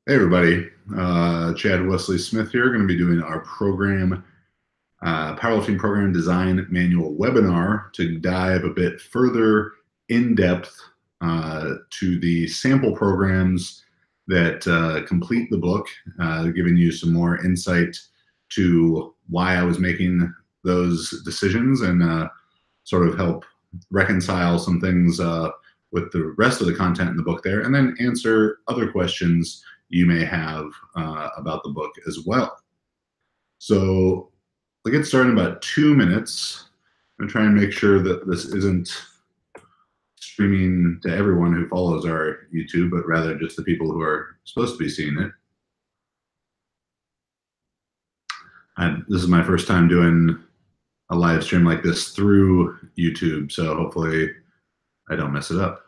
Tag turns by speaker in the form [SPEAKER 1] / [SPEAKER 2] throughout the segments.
[SPEAKER 1] Hey everybody, Chad Wesley Smith here. Going to be doing our Powerlifting Program Design Manual webinar to dive a bit further in depth to the sample programs that complete the book, giving you some more insight to why I was making those decisions and sort of help reconcile some things with the rest of the content in the book there, and then answer other questions you may have about the book as well. So we'll get started in about 2 minutes. I'm going to try and make sure that this isn't streaming to everyone who follows our YouTube, but rather just the people who are supposed to be seeing it. This is my first time doing a live stream like this through YouTube, so hopefully I don't mess it up.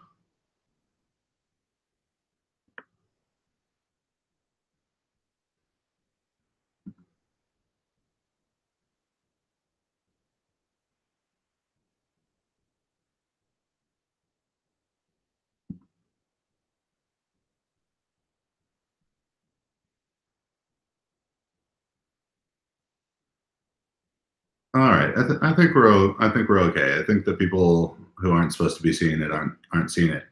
[SPEAKER 1] All right, I think we're okay. I think the people who aren't supposed to be seeing it aren't seeing it.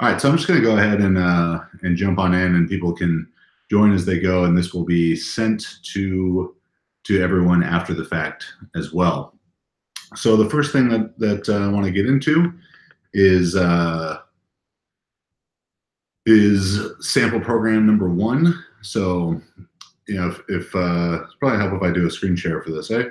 [SPEAKER 1] All right, so I'm just going to go ahead and jump on in, and people can join as they go, and this will be sent to everyone after the fact as well. So the first thing that I want to get into is sample program number 1. So you know, if it's probably helpful if I do a screen share for this, eh?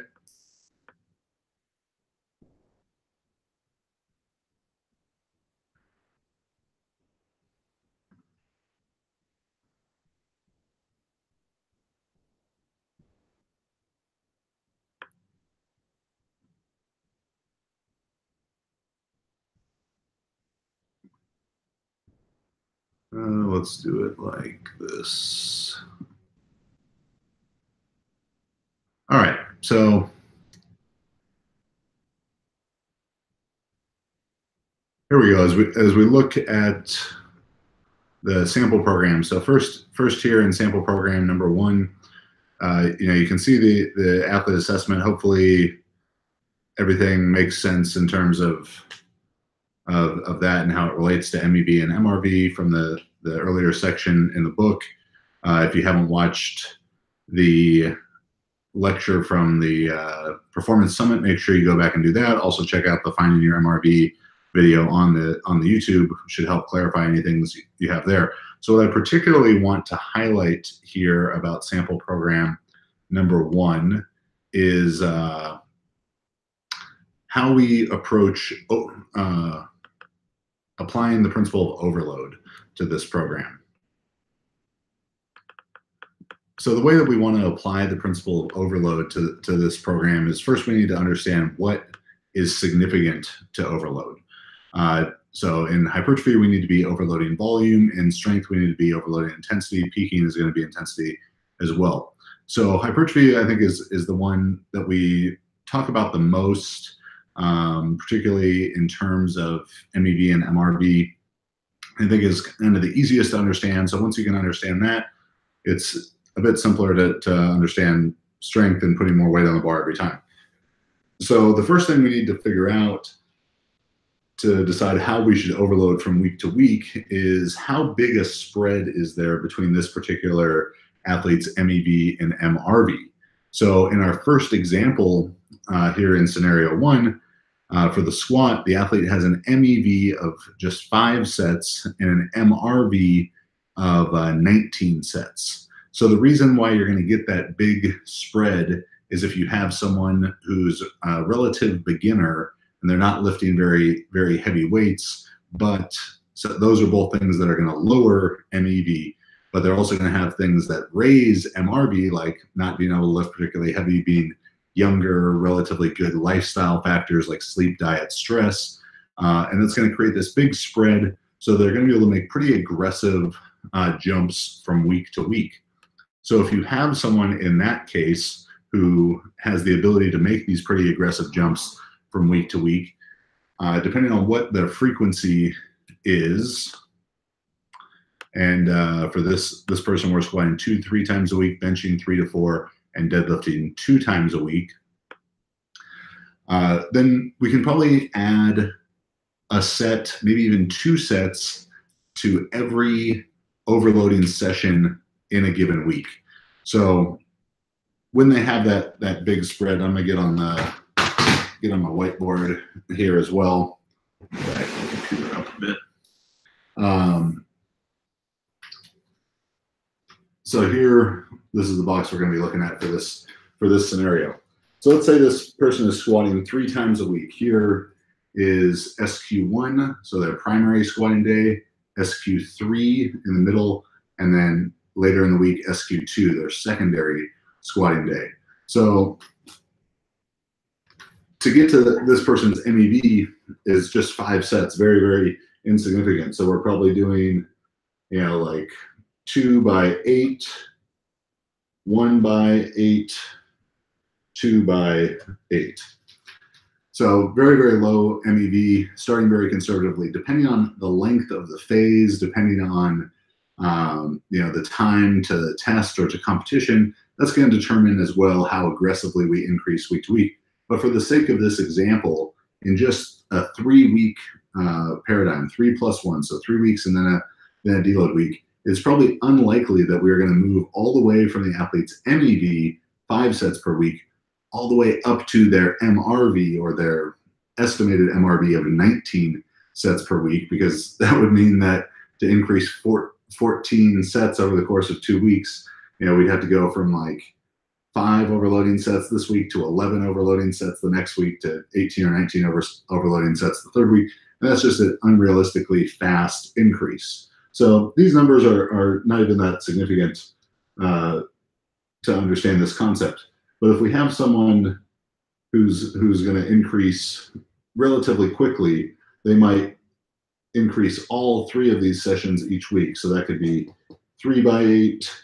[SPEAKER 1] Let's do it like this. All right, so here we go. As we look at the sample program, so first here in sample program number 1, you can see the athlete assessment. Hopefully, everything makes sense in terms of that and how it relates to MEV and MRV from the earlier section in the book. If you haven't watched the lecture from the Performance Summit, make sure you go back and do that. Also check out the Finding Your MRV video on the YouTube. Should help clarify any things you have there. So what I particularly want to highlight here about sample program number 1 is how we approach applying the principle of overload to this program. So the way that we want to apply the principle of overload to this program is, first we need to understand what is significant to overload. So in hypertrophy, we need to be overloading volume. In strength, we need to be overloading intensity. Peaking is going to be intensity as well. So hypertrophy, I think, is the one that we talk about the most, particularly in terms of MEV and MRV. I think is kind of the easiest to understand. So once you can understand that, it's a bit simpler to understand strength and putting more weight on the bar every time. So the first thing we need to figure out to decide how we should overload from week to week is how big a spread is there between this particular athlete's MEV and MRV. So in our first example here in scenario 1, for the squat, the athlete has an MEV of just 5 sets and an MRV of 19 sets. So the reason why you're going to get that big spread is if you have someone who's a relative beginner and they're not lifting very, very heavy weights, but so those are both things that are going to lower MEV, but they're also going to have things that raise MRV, like not being able to lift particularly heavy, being younger, relatively good lifestyle factors like sleep, diet, stress, and it's going to create this big spread. So they're going to be able to make pretty aggressive jumps from week to week. So if you have someone in that case who has the ability to make these pretty aggressive jumps from week to week, depending on what the frequency is, And for this person, we're squatting 2 to 3 times a week, benching 3 to 4, and deadlifting 2 times a week. Then we can probably add a set, maybe even 2 sets to every overloading session in a given week. So when they have that big spread, I'm gonna get on my whiteboard here as well. Back the computer up a bit. So here, this is the box we're going to be looking at for this scenario. So let's say this person is squatting 3 times a week. Here is SQ1, so their primary squatting day, SQ3 in the middle, and then later in the week, SQ2, their secondary squatting day. So to get to this person's MEV is just 5 sets, very, very insignificant. So we're probably doing, like 2 by 8, 1 by 8, 2 by 8. So very, very low MEV, starting very conservatively, depending on the length of the phase, depending on the time to test or to competition. That's going to determine as well how aggressively we increase week to week. But for the sake of this example, in just a 3-week paradigm, 3+1, so 3 weeks and then a deload week, it's probably unlikely that we're going to move all the way from the athlete's MEV, 5 sets per week, all the way up to their MRV, or their estimated MRV of 19 sets per week, because that would mean that to increase 14 sets over the course of 2 weeks, we'd have to go from like 5 overloading sets this week to 11 overloading sets the next week to 18 or 19 overloading sets the third week. And that's just an unrealistically fast increase. So these numbers are not even that significant to understand this concept. But if we have someone who's going to increase relatively quickly, they might increase all 3 of these sessions each week. So that could be 3 by 8,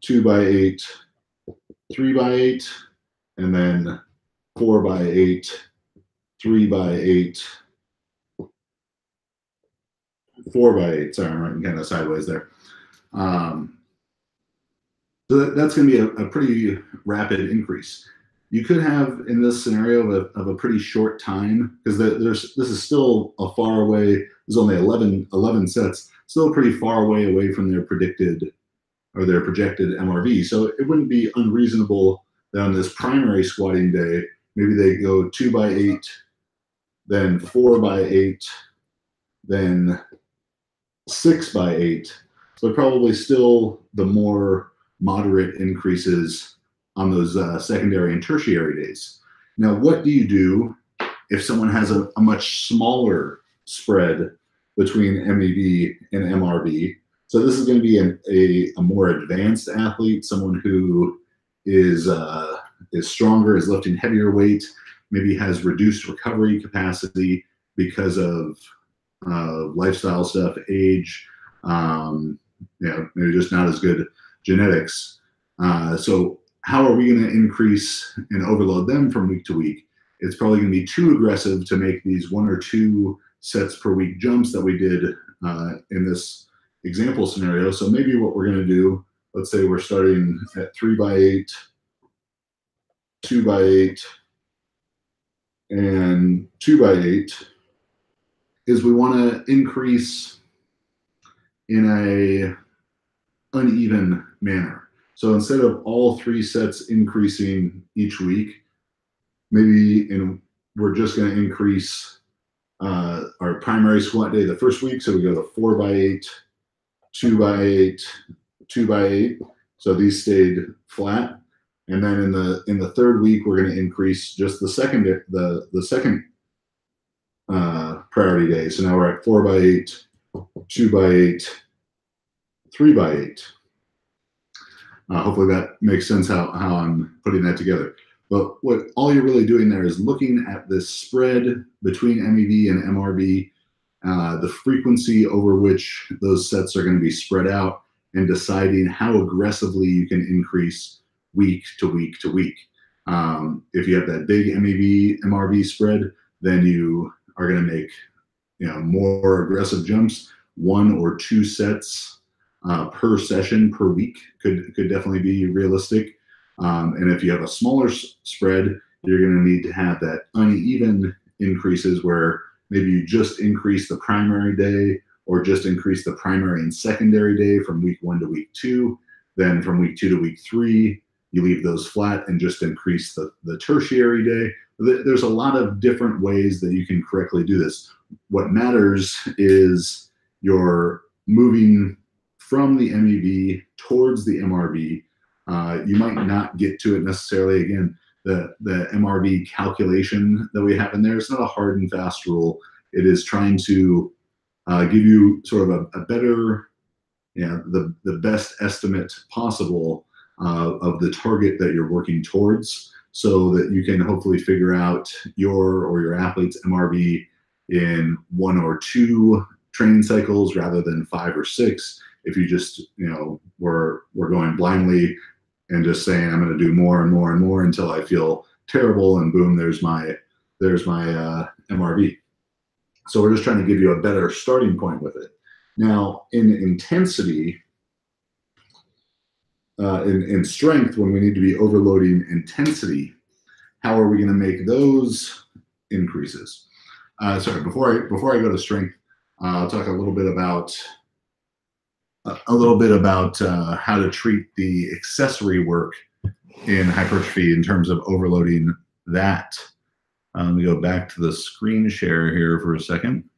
[SPEAKER 1] 2 by 8, 3 by 8, and then 4 by 8, 3 by 8, 4 by 8. Sorry, I'm writing kind of sideways there. So that's going to be a pretty rapid increase. You could have, in this scenario of a pretty short time, because this is still a far away. There's only 11 sets, still pretty far away from their predicted or their projected MRV. So it wouldn't be unreasonable that on this primary squatting day, maybe they go 2 by 8, then 4 by 8, then 6 by 8. So probably still the more moderate increases on those secondary and tertiary days. Now, what do you do if someone has a much smaller spread between MEV and MRV? So this is going to be a more advanced athlete, someone who is stronger, is lifting heavier weight, maybe has reduced recovery capacity because of lifestyle stuff, age, maybe just not as good genetics. So how are we going to increase and overload them from week to week? It's probably going to be too aggressive to make these 1 or 2 sets per week jumps that we did in this example scenario. So maybe what we're going to do, let's say we're starting at 3 by 8, 2 by 8, and 2 by 8, is we want to increase in a uneven manner. So instead of all 3 sets increasing each week, maybe we're just going to increase our primary squat day the first week. So we go to 4 by 8, 2 by 8, 2 by 8. So these stayed flat. And then in the third week, we're going to increase just the second priority day. So now we're at 4 by 8, 2 by 8, 3 by 8. Hopefully that makes sense how I'm putting that together. But what all you're really doing there is looking at this spread between MEV and MRV, the frequency over which those sets are going to be spread out, and deciding how aggressively you can increase week to week to week. If you have that big MEV MRV spread, then you are going to make more aggressive jumps, 1 or 2 sets per session per week could definitely be realistic. And if you have a smaller spread, you're going to need to have that uneven increases where maybe you just increase the primary day or just increase the primary and secondary day from week 1 to week 2. Then from week 2 to week 3, you leave those flat and just increase the tertiary day. There's a lot of different ways that you can correctly do this. What matters is you're moving from the MEV towards the MRV. You might not get to it necessarily. Again, the MRV calculation that we have in there is not a hard and fast rule. It is trying to give you sort of a better, the best estimate possible of the target that you're working towards, so that you can hopefully figure out your athlete's MRV in 1 or 2 training cycles rather than 5 or 6. If you just, we're going blindly and just saying, I'm going to do more and more and more until I feel terrible, and boom, there's my MRV. So we're just trying to give you a better starting point with it. Now, in intensity, in strength, when we need to be overloading intensity, how are we going to make those increases? Sorry, before I go to strength, I'll talk a little bit about how to treat the accessory work in hypertrophy in terms of overloading that. Let me go back to the screen share here for a second.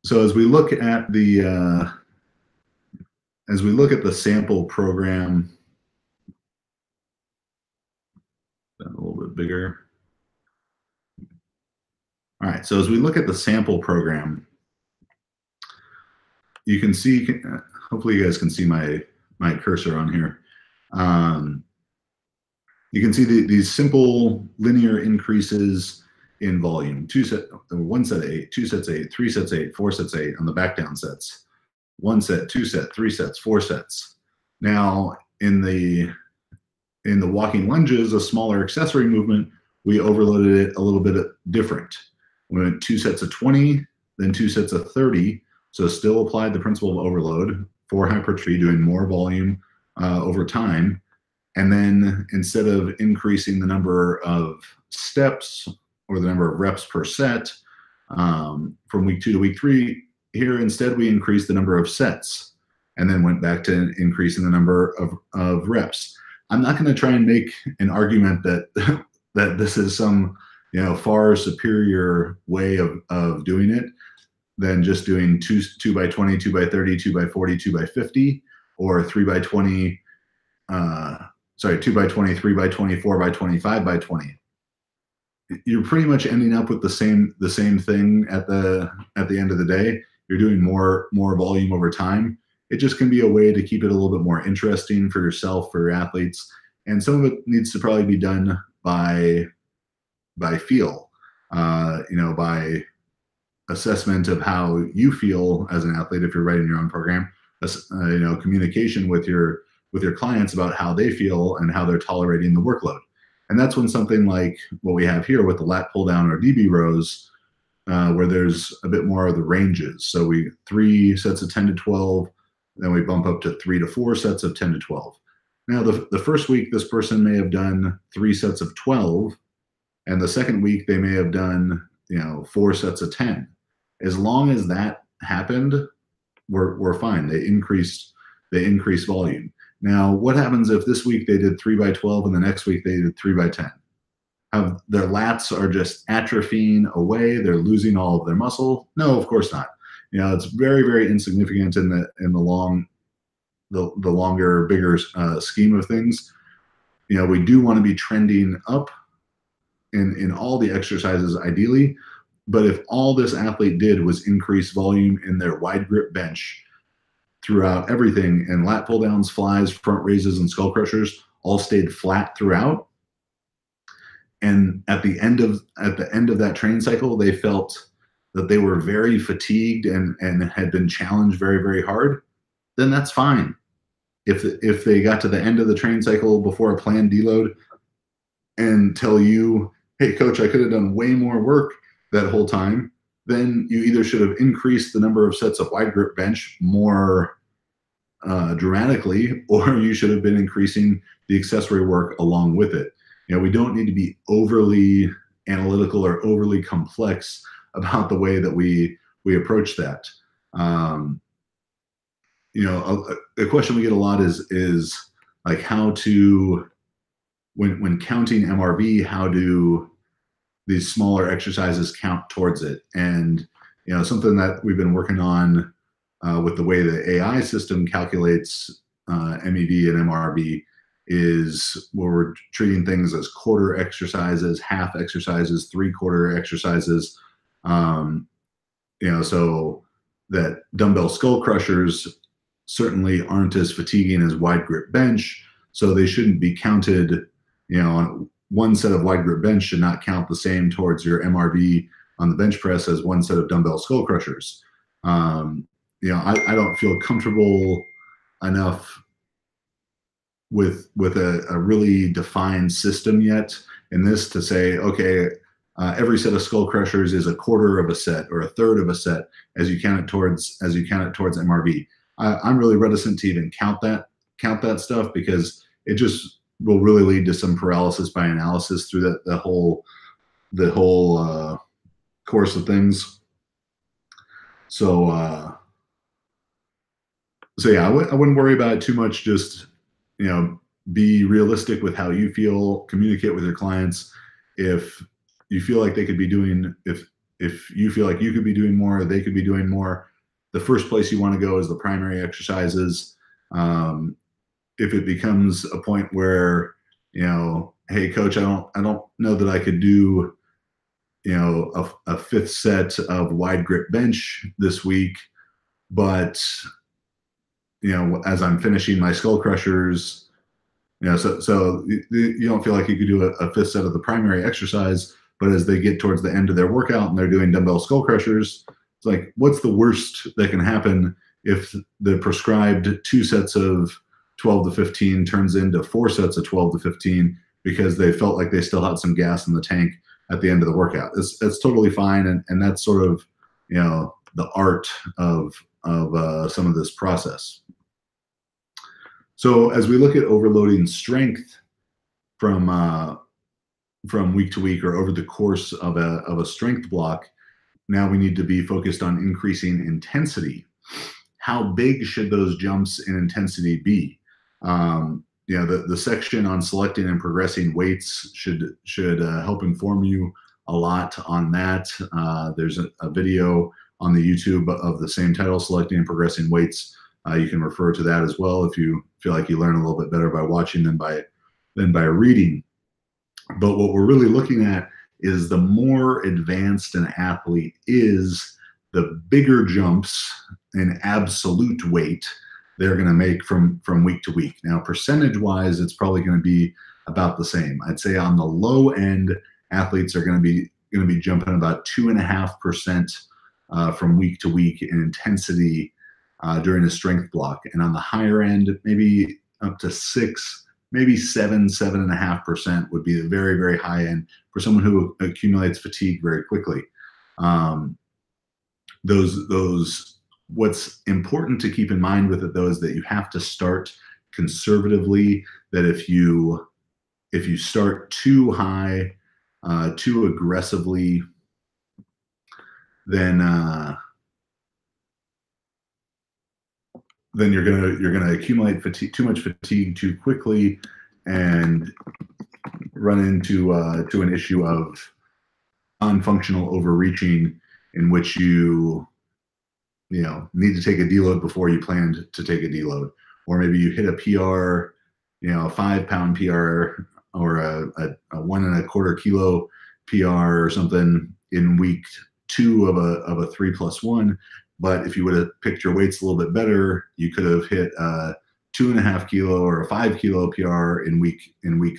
[SPEAKER 1] So as we look at the sample program, a little bit bigger. All right, so as we look at the sample program, you can see, hopefully you guys can see my cursor on here. You can see these simple linear increases in volume. 1 set of 8, 2 sets of 8, 3 sets of 8, 4 sets of 8 on the back down sets. 1 set, 2 set, 3 sets, 4 sets. Now in the walking lunges, a smaller accessory movement, we overloaded it a little bit different. We went 2 sets of 20, then 2 sets of 30. So still applied the principle of overload for hypertrophy, doing more volume over time. And then instead of increasing the number of steps or the number of reps per set from week 2 to week 3, here instead we increased the number of sets and then went back to increasing the number of reps. I'm not going to try and make an argument that that this is some far superior way of doing it than just doing 2 by 20, 2 by 30, 2 by 40, 2 by 50, or 3 by 20. 2 by 20, 3 by 20, 4 by 20, 5 by 20. You're pretty much ending up with the same thing at the end of the day. You're doing more volume over time. It just can be a way to keep it a little bit more interesting for yourself, for your athletes. And some of it needs to probably be done by feel, by assessment of how you feel as an athlete if you're writing your own program, communication with your clients about how they feel and how they're tolerating the workload. And that's when something like what we have here with the lat pull down or DB rows, where there's a bit more of the ranges. So 3 sets of 10 to 12, then we bump up to 3 to 4 sets of 10 to 12. Now the first week, this person may have done 3 sets of 12, and the second week they may have done 4 sets of 10. As long as that happened, we're fine. They increased volume. Now, what happens if this week they did 3 by 12 and the next week they did 3 by 10? Their lats are just atrophying away. They're losing all of their muscle. No, of course not. It's very, very insignificant in the longer, bigger scheme of things. We do want to be trending up in all the exercises ideally. But if all this athlete did was increase volume in their wide grip bench throughout everything, and lat pull downs, flies, front raises, and skull crushers all stayed flat throughout, and at the end of that training cycle, they felt that they were very fatigued and had been challenged very, very hard, then that's fine. If they got to the end of the training cycle before a planned deload and tell you, hey, coach, I could have done way more work that whole time, then you either should have increased the number of sets of wide grip bench more dramatically, or you should have been increasing the accessory work along with it. We don't need to be overly analytical or overly complex about the way that we approach that. A question we get a lot is like how to, when counting MRV, how do these smaller exercises count towards it? And something that we've been working on with the way the AI system calculates MEV and MRV is where we're treating things as quarter exercises, half exercises, 3/4 exercises. So that dumbbell skull crushers certainly aren't as fatiguing as wide grip bench, so they shouldn't be counted. On one set of wide grip bench should not count the same towards your MRV on the bench press as one set of dumbbell skull crushers. I don't feel comfortable enough with a really defined system yet in this to say, okay, every set of skull crushers is 1/4 of a set or 1/3 of a set as you count it towards MRV. I'm really reticent to even count that stuff, because it just will really lead to some paralysis by analysis through the whole course of things. So yeah, I wouldn't worry about it too much. Just be realistic with how you feel. Communicate with your clients. If you feel like they could be doing, if you feel like you could be doing more, or they could be doing more, the first place you want to go is the primary exercises. If it becomes a point where, hey coach, I don't know that I could do, a 5th set of wide grip bench this week, but as I'm finishing my skull crushers, so you don't feel like you could do a 5th set of the primary exercise, but as they get towards the end of their workout and they're doing dumbbell skull crushers, it's like, what's the worst that can happen if the prescribed 2 sets of 12 to 15 turns into 4 sets of 12 to 15 because they felt like they still had some gas in the tank at the end of the workout? That's totally fine, and that's sort of the art of some of this process. So as we look at overloading strength from week to week or over the course of a strength block, now we need to be focused on increasing intensity. How big should those jumps in intensity be? The section on selecting and progressing weights should help inform you a lot on that. There's a video on the YouTube of the same title, Selecting and Progressing Weights. You can refer to that as well if you feel like you learn a little bit better by watching than by reading. But what we're really looking at is the more advanced an athlete is, the bigger jumps in absolute weight they're going to make from week to week. Now, percentage-wise, it's probably going to be about the same. I'd say on the low end, athletes are going to be jumping about 2.5% from week to week in intensity during a strength block, and on the higher end, maybe up to 6, maybe 7.5% would be the very, very high end for someone who accumulates fatigue very quickly. What's important to keep in mind with it, though, is that you have to start conservatively. That if you start too high, too aggressively, then you're gonna accumulate too much fatigue too quickly, and run into an issue of non-functional overreaching, in which you need to take a deload before you planned to take a deload, or maybe you hit a PR, a 5-pound PR or a 1.25 kilo PR or something in week 2 of a 3+1. But if you would have picked your weights a little bit better, you could have hit a 2.5 kilo or a 5 kilo PR in week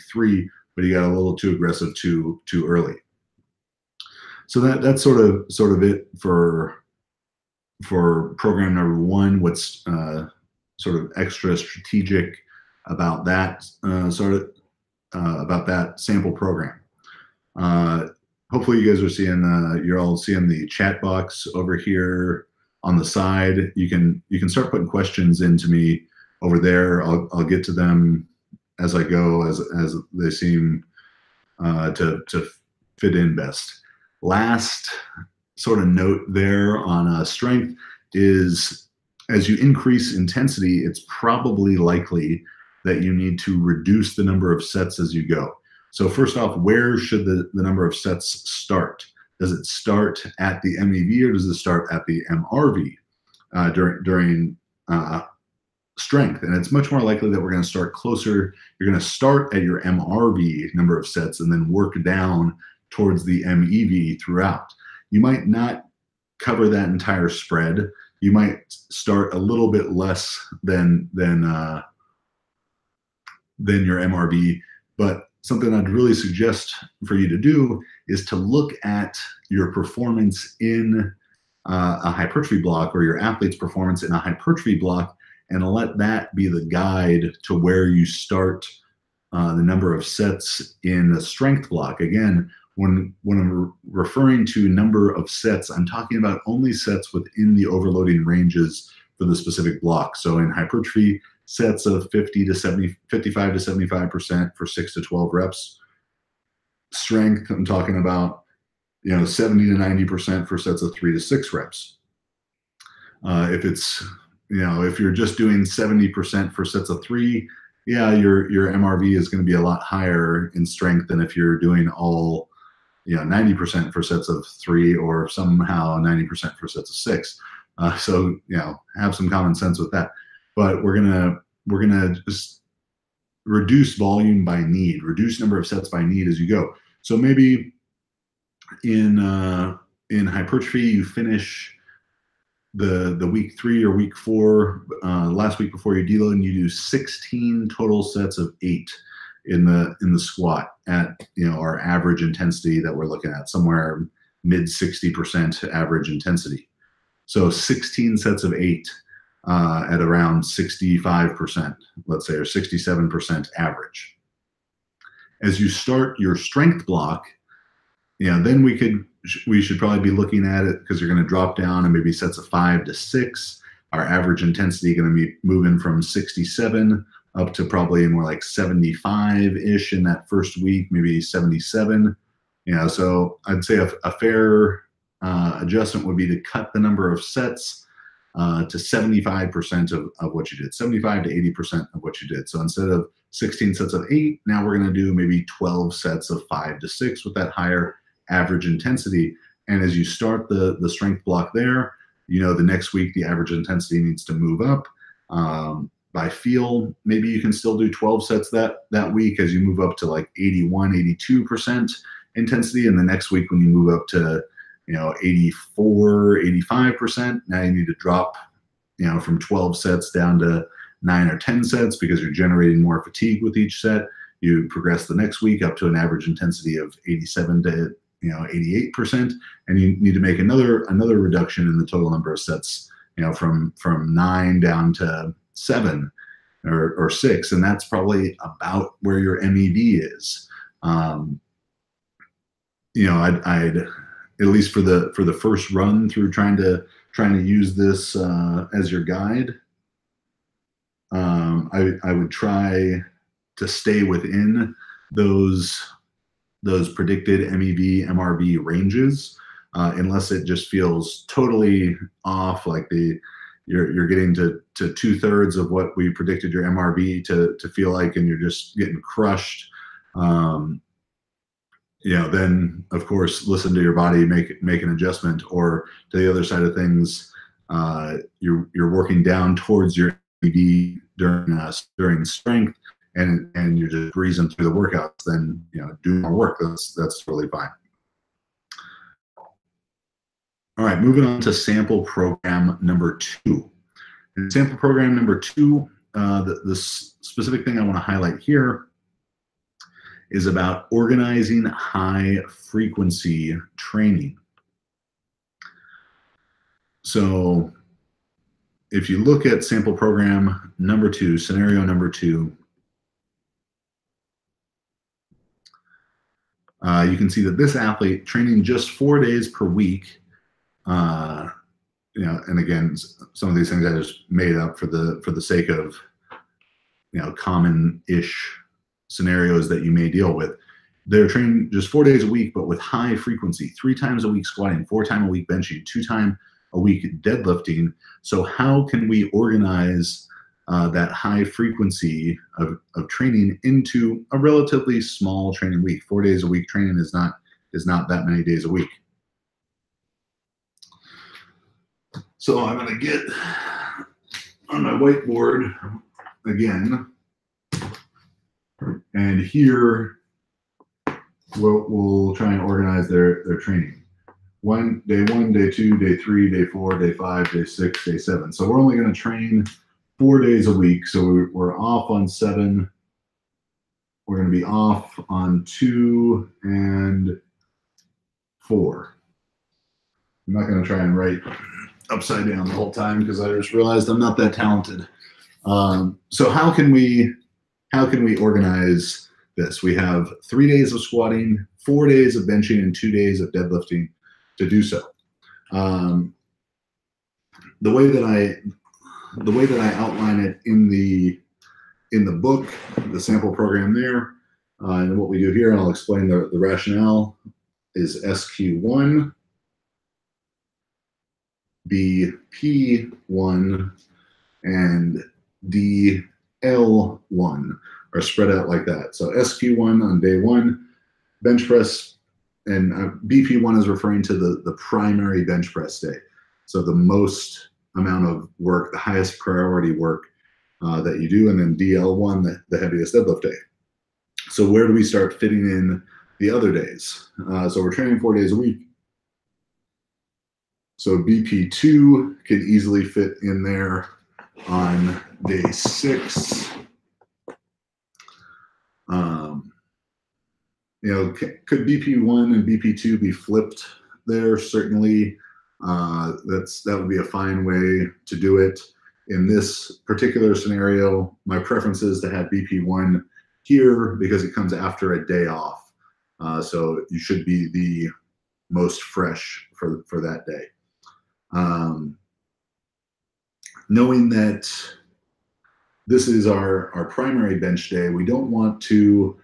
[SPEAKER 1] 3, but you got a little too aggressive too early. So that's sort of it for program number 1. What's sort of extra strategic about that about that sample program. hopefully you guys are seeing, you're all seeing the chat box over here on the side. You can start putting questions into me over there. I'll get to them as I go, as they seem to fit in best. Last sort of note there on strength is, as you increase intensity, it's probably likely that you need to reduce the number of sets as you go. So first off, where should the number of sets start? Does it start at the MEV or does it start at the MRV during strength? And it's much more likely that we're going to start closer. You're going to start at your MRV number of sets and then work down towards the MEV throughout. You might not cover that entire spread. You might start a little bit less than your MRV, but something I'd really suggest for you to do is to look at your performance in a hypertrophy block, or your athlete's performance in a hypertrophy block, and let that be the guide to where you start the number of sets in a strength block. Again, when I'm referring to number of sets, I'm talking about only sets within the overloading ranges for the specific block. So in hypertrophy, sets of 55 to 75% for 6 to 12 reps. Strength, I'm talking about 70 to 90% for sets of 3 to 6 reps. If it's if you're just doing 70% for sets of 3, yeah, your MRV is going to be a lot higher in strength than if you're doing all 90% for sets of 3, or somehow 90% for sets of 6. So have some common sense with that. But we're gonna just reduce volume by need, reduce number of sets by need as you go. So maybe in hypertrophy, you finish the week 3 or week 4, last week before your deload, and you do 16 total sets of 8 in the squat at our average intensity that we're looking at, somewhere mid 60% average intensity. So 16 sets of 8 at around 65%, let's say, or 67% average. As you start your strength block, then we should probably be looking at it, because you're going to drop down and maybe sets of 5 to 6. Our average intensity going to be moving from 67 up to probably more like 75-ish in that first week, maybe 77. So I'd say a fair adjustment would be to cut the number of sets to 75% of what you did, 75 to 80% of what you did. So instead of 16 sets of 8, now we're going to do maybe 12 sets of 5 to 6 with that higher average intensity. And as you start the strength block there, the next week the average intensity needs to move up. By feel, maybe you can still do 12 sets that week as you move up to like 81, 82% intensity. And the next week when you move up to 84, 85%, now you need to drop from 12 sets down to 9 or 10 sets, because you're generating more fatigue with each set. You progress the next week up to an average intensity of 87 to 88%, and you need to make another reduction in the total number of sets, from 9 down to 7 or 6, and that's probably about where your MEV is. I'd at least for the first run through trying to use this as your guide, I would try to stay within those predicted MEV, MRV ranges, unless it just feels totally off, like you're getting to 2/3 of what we predicted your MRV to feel like, and you're just getting crushed. Then of course listen to your body, make an adjustment. Or to the other side of things, you're working down towards your MEV during strength, and you're just breezing through the workouts. Then do more work. That's really fine. All right, moving on to sample program number 2. In sample program number 2, the specific thing I want to highlight here is about organizing high frequency training. So if you look at sample program number 2, scenario number 2, You can see that this athlete training just 4 days per week, and again, some of these things I just made up for the sake of, common-ish scenarios that you may deal with. They're training just 4 days a week, but with high frequency, 3 times a week squatting, 4 times a week benching, 2 times a week deadlifting. So how can we organize that high frequency of training into a relatively small training week? 4 days a week training is not that many days a week. So I'm going to get on my whiteboard again, and here we'll try and organize their training. Day one, day 2, day 3, day 4, day 5, day 6, day 7. So we're only going to train 4 days a week. So we're off on 7. We're going to be off on 2 and 4. I'm not going to try and write upside down the whole time because I just realized I'm not that talented. So how can we organize this? We have 3 days of squatting, 4 days of benching, and 2 days of deadlifting to do so. The way that I outline it in the book, the sample program there, and what we do here, and I'll explain the rationale, is SQ1, BP1, and DL1 are spread out like that. So SQ1 on day 1, bench press, and BP1 is referring to the primary bench press day. So the most amount of work, the highest priority work that you do, and then DL1, the heaviest deadlift day. So where do we start fitting in the other days? So we're training 4 days a week. So BP2 could easily fit in there on day 6. Could BP1 and BP2 be flipped there? Certainly, that would be a fine way to do it. In this particular scenario, my preference is to have BP1 here because it comes after a day off. So you should be the most fresh for that day. Knowing that this is our primary bench day, we don't want to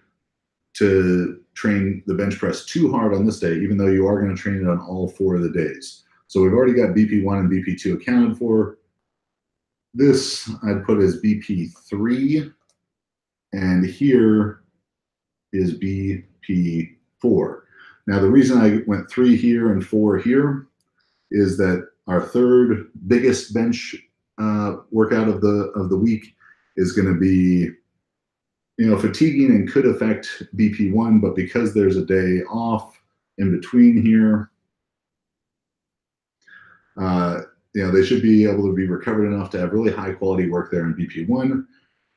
[SPEAKER 1] train the bench press too hard on this day, even though you are going to train it on all 4 of the days. So we've already got BP1 and BP2 accounted for. This I'd put as BP3, and here is BP4. Now the reason I went 3 here and 4 here is that our third biggest bench workout of the week is going to be, fatiguing and could affect BP1, but because there's a day off in between here, they should be able to be recovered enough to have really high quality work there in BP1,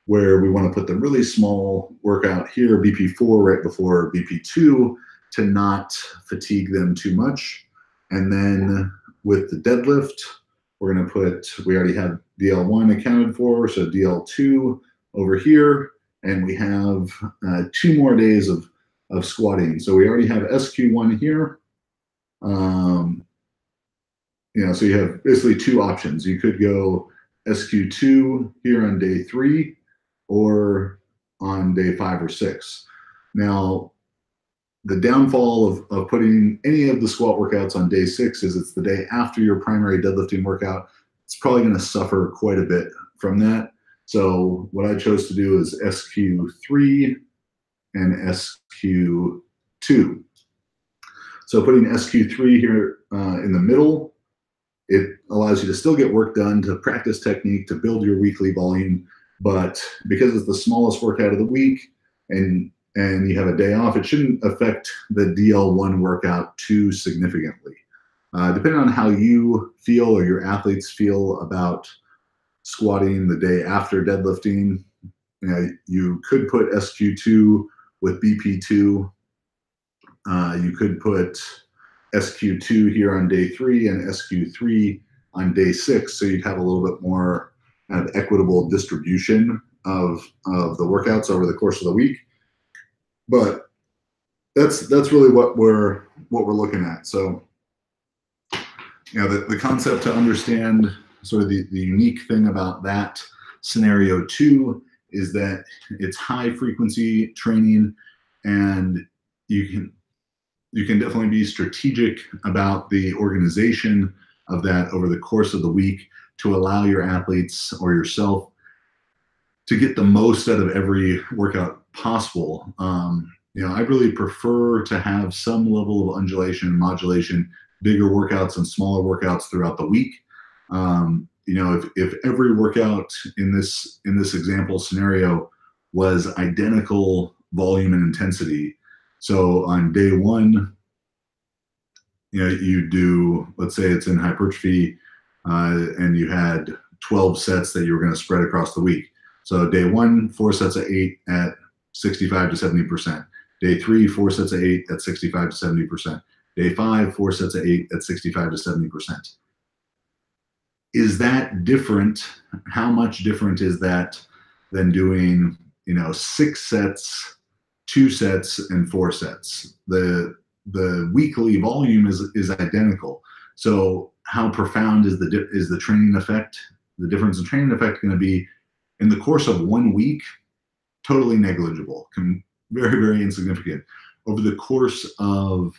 [SPEAKER 1] where we want to put the really small workout here, BP4, right before BP2, to not fatigue them too much. And then with the deadlift, we're going to we already have DL1 accounted for, so DL2 over here, and we have 2 more days of squatting. So we already have SQ1 here. So you have basically 2 options. You could go SQ2 here on day 3 or on day 5 or 6. Now, the downfall of putting any of the squat workouts on day 6 is it's the day after your primary deadlifting workout. It's probably going to suffer quite a bit from that. So what I chose to do is SQ3 and SQ2. So putting SQ3 here in the middle, it allows you to still get work done, to practice technique, to build your weekly volume. But because it's the smallest workout of the week and you have a day off, it shouldn't affect the DL1 workout too significantly. Depending on how you feel or your athletes feel about squatting the day after deadlifting, you could put SQ2 with BP2. You could put SQ2 here on day 3 and SQ3 on day 6, so you'd have a little bit more kind of equitable distribution of the workouts over the course of the week. But that's really what we're looking at. So, you know, the concept to understand sort of the unique thing about that scenario 2 is that it's high frequency training, and you can definitely be strategic about the organization of that over the course of the week to allow your athletes or yourself to get the most out of every workout possible. You know, I really prefer to have some level of undulation and modulation, bigger workouts and smaller workouts throughout the week. You know, if every workout in this example scenario was identical volume and intensity, so on day 1, you know, you do, let's say it's in hypertrophy, and you had 12 sets that you were going to spread across the week. So day 1, 4 sets of 8 at 65 to 70%. Day 3, 4 sets of 8 at 65 to 70%. Day 5, 4 sets of 8 at 65 to 70%. Is that different? How much different is that than doing, you know, 6 sets, 2 sets, and 4 sets? The weekly volume is identical. So how profound is the training effect? The difference in training effect going to be in the course of 1 week, totally negligible, very, very insignificant. Over the course of,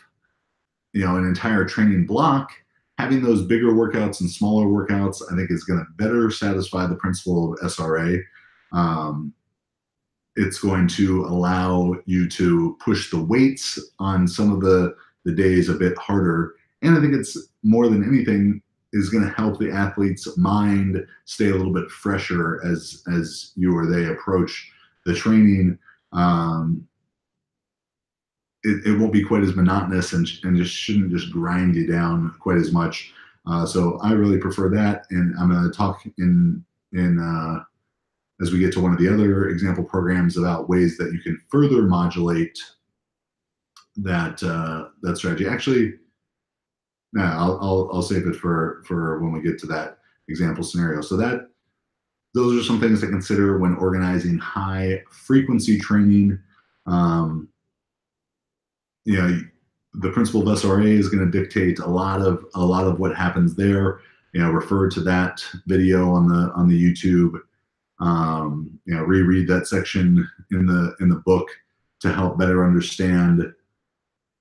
[SPEAKER 1] you know, an entire training block, having those bigger workouts and smaller workouts, I think is going to better satisfy the principle of SRA. It's going to allow you to push the weights on some of the days a bit harder. And I think it's more than anything is going to help the athlete's mind stay a little bit fresher as you or they approach the training. It won't be quite as monotonous and just shouldn't just grind you down quite as much. So I really prefer that. And I'm going to talk in as we get to one of the other example programs about ways that you can further modulate that that strategy. Actually, no, I'll save it for when we get to that example scenario. So those are some things to consider when organizing high frequency training. You know, the principle of SRA is going to dictate a lot of what happens there. You know, refer to that video on the YouTube. You know, reread that section in the book to help better understand,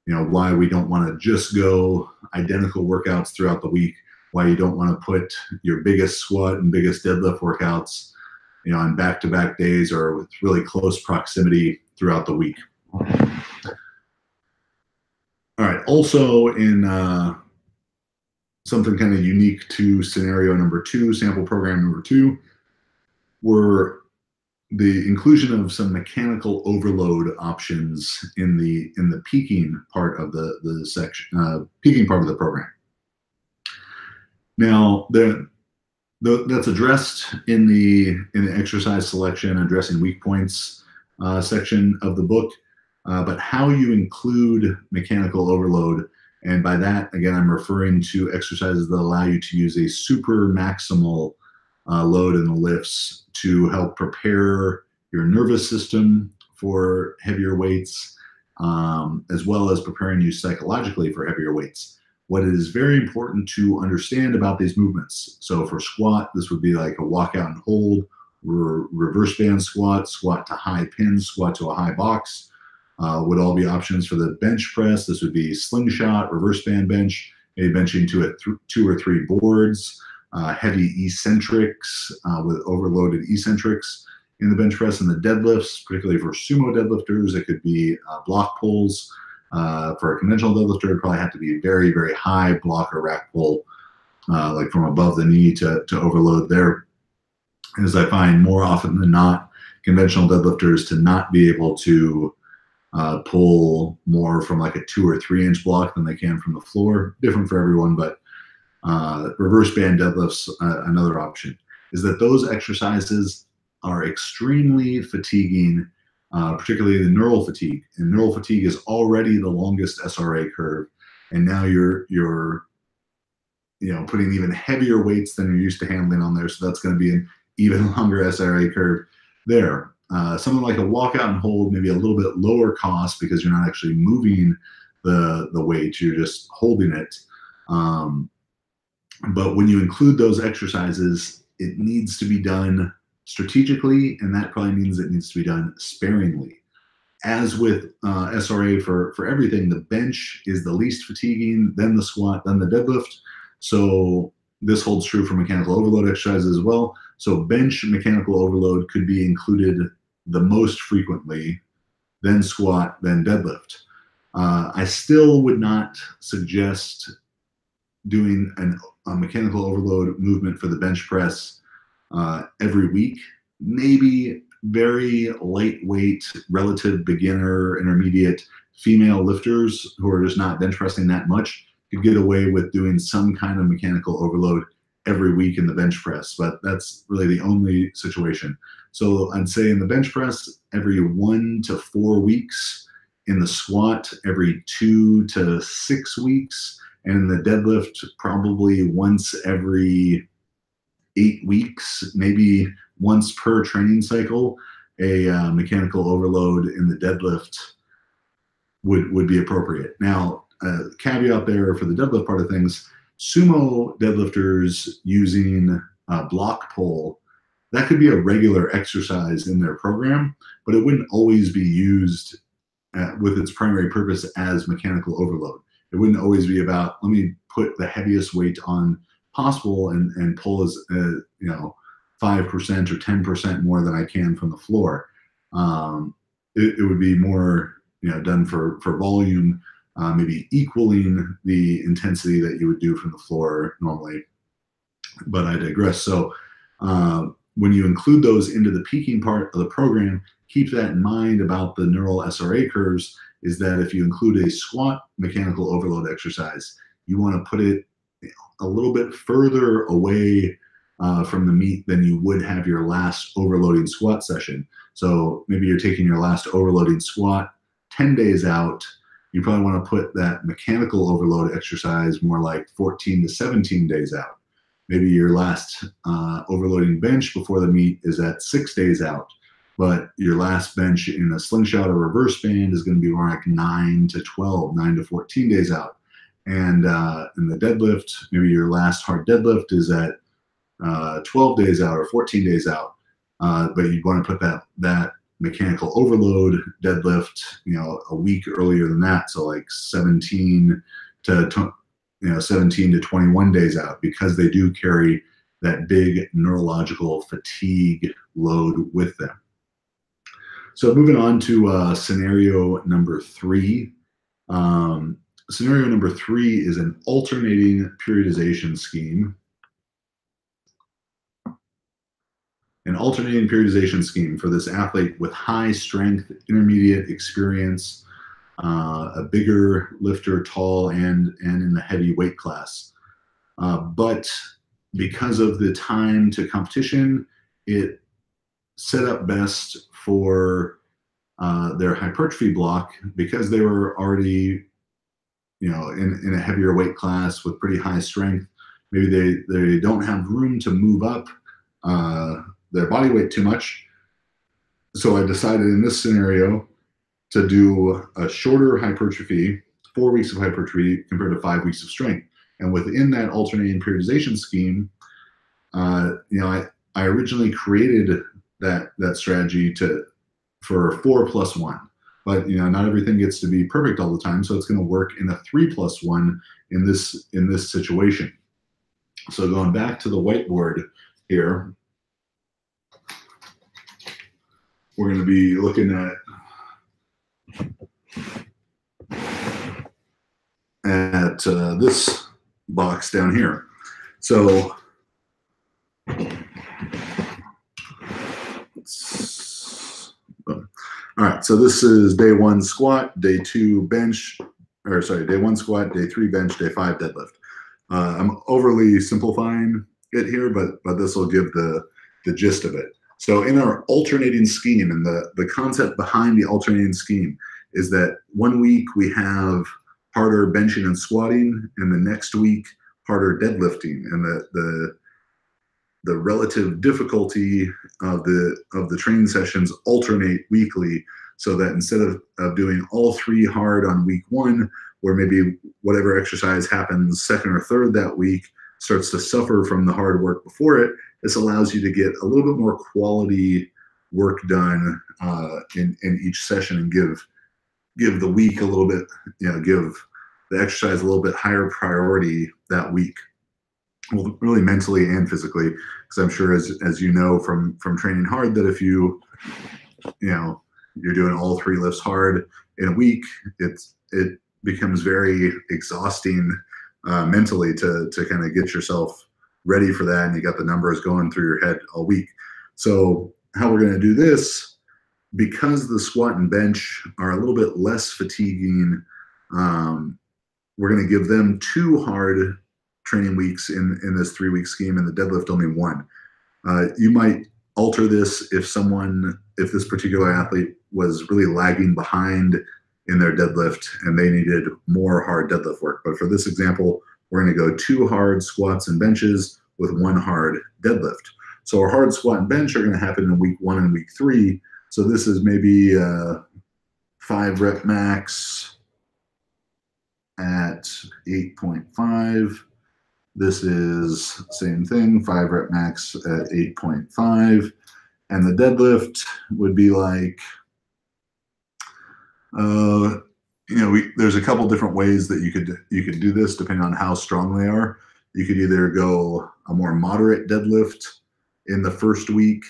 [SPEAKER 1] you know, why we don't want to just go identical workouts throughout the week, why you don't want to put your biggest squat and biggest deadlift workouts, you know, on back-to-back days or with really close proximity throughout the week. All right, also in something kind of unique to scenario number 2, sample program number 2, were the inclusion of some mechanical overload options in the peaking part of the section, peaking part of the program. Now, that's addressed in the exercise selection, addressing weak points section of the book. But how you include mechanical overload, and by that, again, I'm referring to exercises that allow you to use a super maximal load in the lifts to help prepare your nervous system for heavier weights, as well as preparing you psychologically for heavier weights. What is very important to understand about these movements. So for squat, this would be like a walkout and hold, reverse band squat, squat to high pin, squat to a high box. Would all be options for the bench press. This would be slingshot, reverse band bench, maybe benching to 2 or 3 boards, heavy eccentrics with overloaded eccentrics in the bench press, and the deadlifts, particularly for sumo deadlifters. It could be block pulls. For a conventional deadlifter, it'd probably have to be very, very high block or rack pull, like from above the knee to overload there. As I find more often than not, conventional deadlifters to not be able to pull more from like a 2 or 3 inch block than they can from the floor. Different for everyone, but reverse band deadlifts, another option, is that those exercises are extremely fatiguing, particularly the neural fatigue. And neural fatigue is already the longest SRA curve, and now you're you know, putting even heavier weights than you're used to handling on there, so that's going to be an even longer SRA curve there. something like a walkout and hold, maybe a little bit lower cost because you're not actually moving the weight, you're just holding it. But when you include those exercises, it needs to be done strategically, and that probably means it needs to be done sparingly. As with SRA for everything, the bench is the least fatiguing, then the squat, then the deadlift. So this holds true for mechanical overload exercises as well. So bench mechanical overload could be included the most frequently, then squat, then deadlift. I still would not suggest doing a mechanical overload movement for the bench press every week. Maybe very lightweight, relative beginner, intermediate female lifters who are just not bench pressing that much could get away with doing some kind of mechanical overload every week in the bench press, but that's really the only situation. So I'd say in the bench press, every 1 to 4 weeks, in the squat, every 2 to 6 weeks, and in the deadlift, probably once every 8 weeks, maybe once per training cycle, a mechanical overload in the deadlift would be appropriate. Now, caveat there for the deadlift part of things, sumo deadlifters using a block pull, that could be a regular exercise in their program, but it wouldn't always be used with its primary purpose as mechanical overload. It wouldn't always be about, let me put the heaviest weight on possible and pull as 5% or 10% more than I can from the floor. It would be more done for volume, maybe equaling the intensity that you would do from the floor normally. But I digress. So when you include those into the peaking part of the program, keep that in mind about the neural SRA curves, is that if you include a squat mechanical overload exercise, you want to put it a little bit further away from the meet than you would have your last overloading squat session. So maybe you're taking your last overloading squat 10 days out. You probably want to put that mechanical overload exercise more like 14 to 17 days out. Maybe your last overloading bench before the meet is at 6 days out, but your last bench in a slingshot or reverse band is going to be more like 9 to 14 days out. And in the deadlift, maybe your last hard deadlift is at 12 days out or 14 days out. But you'd want to put that mechanical overload deadlift, a week earlier than that. So like 17 to 21 days out, because they do carry that big neurological fatigue load with them. So moving on to scenario number 3. Scenario number 3 is an alternating periodization scheme. An alternating periodization scheme for this athlete with high strength, intermediate experience, a bigger lifter, tall, and in the heavy weight class. But because of the time to competition, it set up best for their hypertrophy block, because they were already in a heavier weight class with pretty high strength. Maybe they don't have room to move up their body weight too much. So I decided in this scenario to do a shorter hypertrophy, 4 weeks of hypertrophy compared to 5 weeks of strength. And within that alternating periodization scheme, I originally created that strategy for 4+1. But not everything gets to be perfect all the time, so it's going to work in a 3+1 in this situation. So going back to the whiteboard here, we're going to be looking at this box down here. So all right, so this is day 1 squat, day 2 bench, day 1 squat, day 3 bench, day 5 deadlift. I'm overly simplifying it here, but this will give the gist of it. So in our alternating scheme, and the concept behind the alternating scheme is that 1 week we have harder benching and squatting, and the next week harder deadlifting. And the relative difficulty of the training sessions alternate weekly, so that instead of doing all 3 hard on week 1, where maybe whatever exercise happens second or third that week starts to suffer from the hard work before it, this allows you to get a little bit more quality work done in each session, and give the week a little bit, give the exercise a little bit higher priority that week. Well, really mentally and physically, because I'm sure as you know from training hard, that if you're doing all 3 lifts hard in a week, it becomes very exhausting mentally to kind of get yourself ready for that, and you got the numbers going through your head all week. So how we're going to do this, because the squat and bench are a little bit less fatiguing, we're going to give them 2 hard training weeks in this 3-week scheme, and the deadlift only 1. You might alter this if this particular athlete was really lagging behind in their deadlift and they needed more hard deadlift work. But for this example, we're going to go 2 hard squats and benches with 1 hard deadlift. So our hard squat and bench are going to happen in week 1 and week 3. So this is maybe 5 rep max at 8.5. This is same thing, 5 rep max at 8.5. And the deadlift would be like, there's a couple different ways that you could do this depending on how strong they are. You could either go a more moderate deadlift in the first week,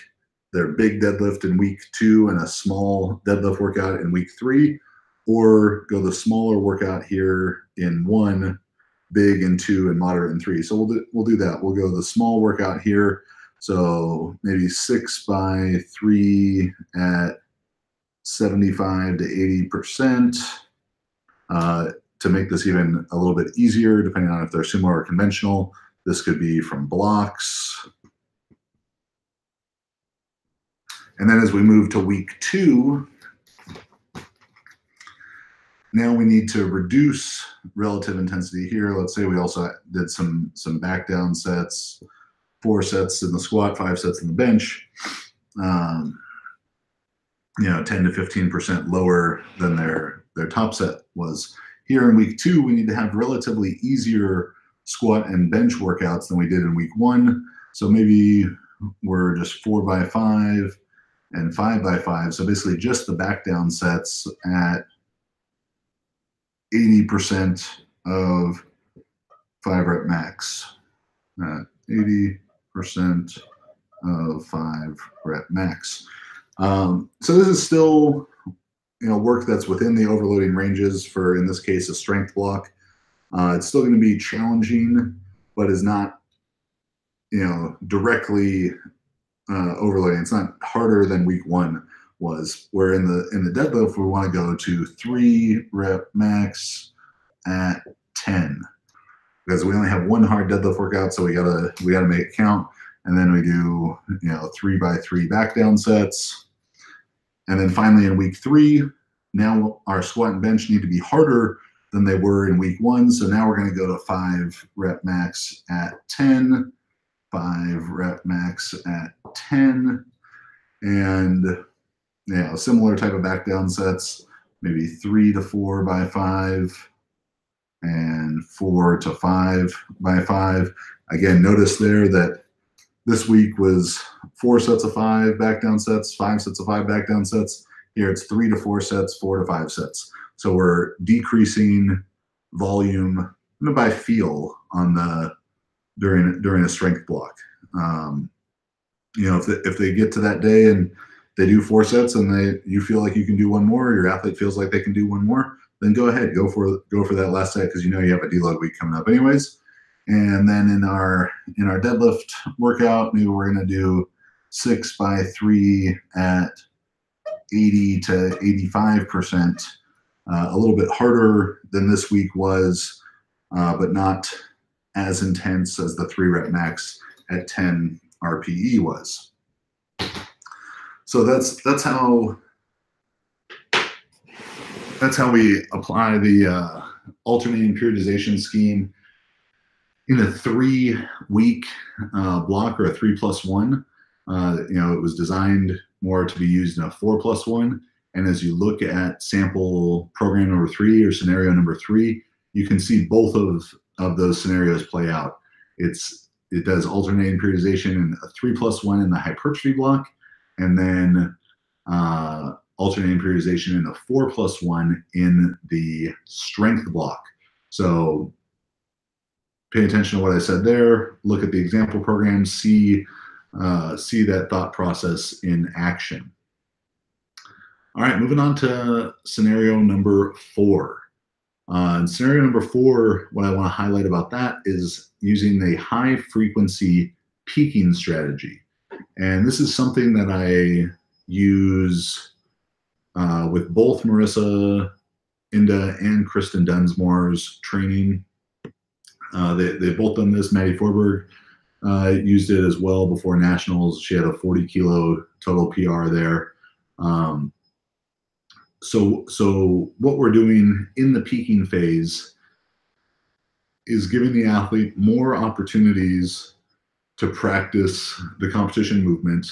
[SPEAKER 1] their big deadlift in week 2, and a small deadlift workout in week 3, or go the smaller workout here in 1, big in 2, and moderate in 3. So we'll do that. We'll go the small workout here. So maybe 6 by 3 at 75 to 80%. To make this even a little bit easier, depending on if they're sumo or conventional, this could be from blocks. And then as we move to week 2, now we need to reduce relative intensity here. Let's say we also did some back down sets, 4 sets in the squat, 5 sets in the bench. 10 to 15% lower than their top set was. Here in week 2, we need to have relatively easier squat and bench workouts than we did in week 1. So maybe we're just 4 by 5 and 5 by 5. So basically just the back down sets at 80% of 5 rep max. 80% of 5 rep max. So this is still, work that's within the overloading ranges for, in this case, a strength block. It's still going to be challenging, but is not, directly overloading. It's not harder than week 1 was. Where in the deadlift, we want to go to 3 rep max at 10, because we only have 1 hard deadlift workout, so we gotta make it count. And then we do 3 by 3 back down sets. And then finally in week 3, now our squat and bench need to be harder than they were in week 1. So now we're going to go to 5 rep max at 10, 5 rep max at 10, and similar type of back down sets, maybe 3 to 4 by 5 and 4 to 5 by 5. Again, notice there that this week was 4 sets of 5 back down sets, 5 sets of 5 back down sets. Here it's 3 to 4 sets, 4 to 5 sets. So we're decreasing volume by feel on during a strength block. If they get to that day and they do 4 sets and you feel like you can do 1 more, or your athlete feels like they can do 1 more, then go ahead, go for that last set, because you have a deload week coming up anyways. And then in our deadlift workout, maybe we're going to do 6 by 3 at 80 to 85%, a little bit harder than this week was, but not as intense as the 3 rep max at 10 RPE was. So that's how we apply the alternating periodization scheme in a 3-week block, or a 3+1. It was designed more to be used in a 4+1. And as you look at sample program number 3 or scenario number 3, you can see both of those scenarios play out. It does alternating periodization in a 3+1 in the hypertrophy block, and then alternating periodization in a 4+1 in the strength block. So pay attention to what I said there. Look at the example program. See that thought process in action. All right, moving on to scenario number 4. In scenario number 4, what I want to highlight about that is using a high frequency peaking strategy. And this is something that I use with both Marissa Inda and Kristen Dunsmore's training. They've both done this. Maddie Forberg used it as well before nationals. She had a 40 kilo total PR there. So what we're doing in the peaking phase is giving the athlete more opportunities to practice the competition movement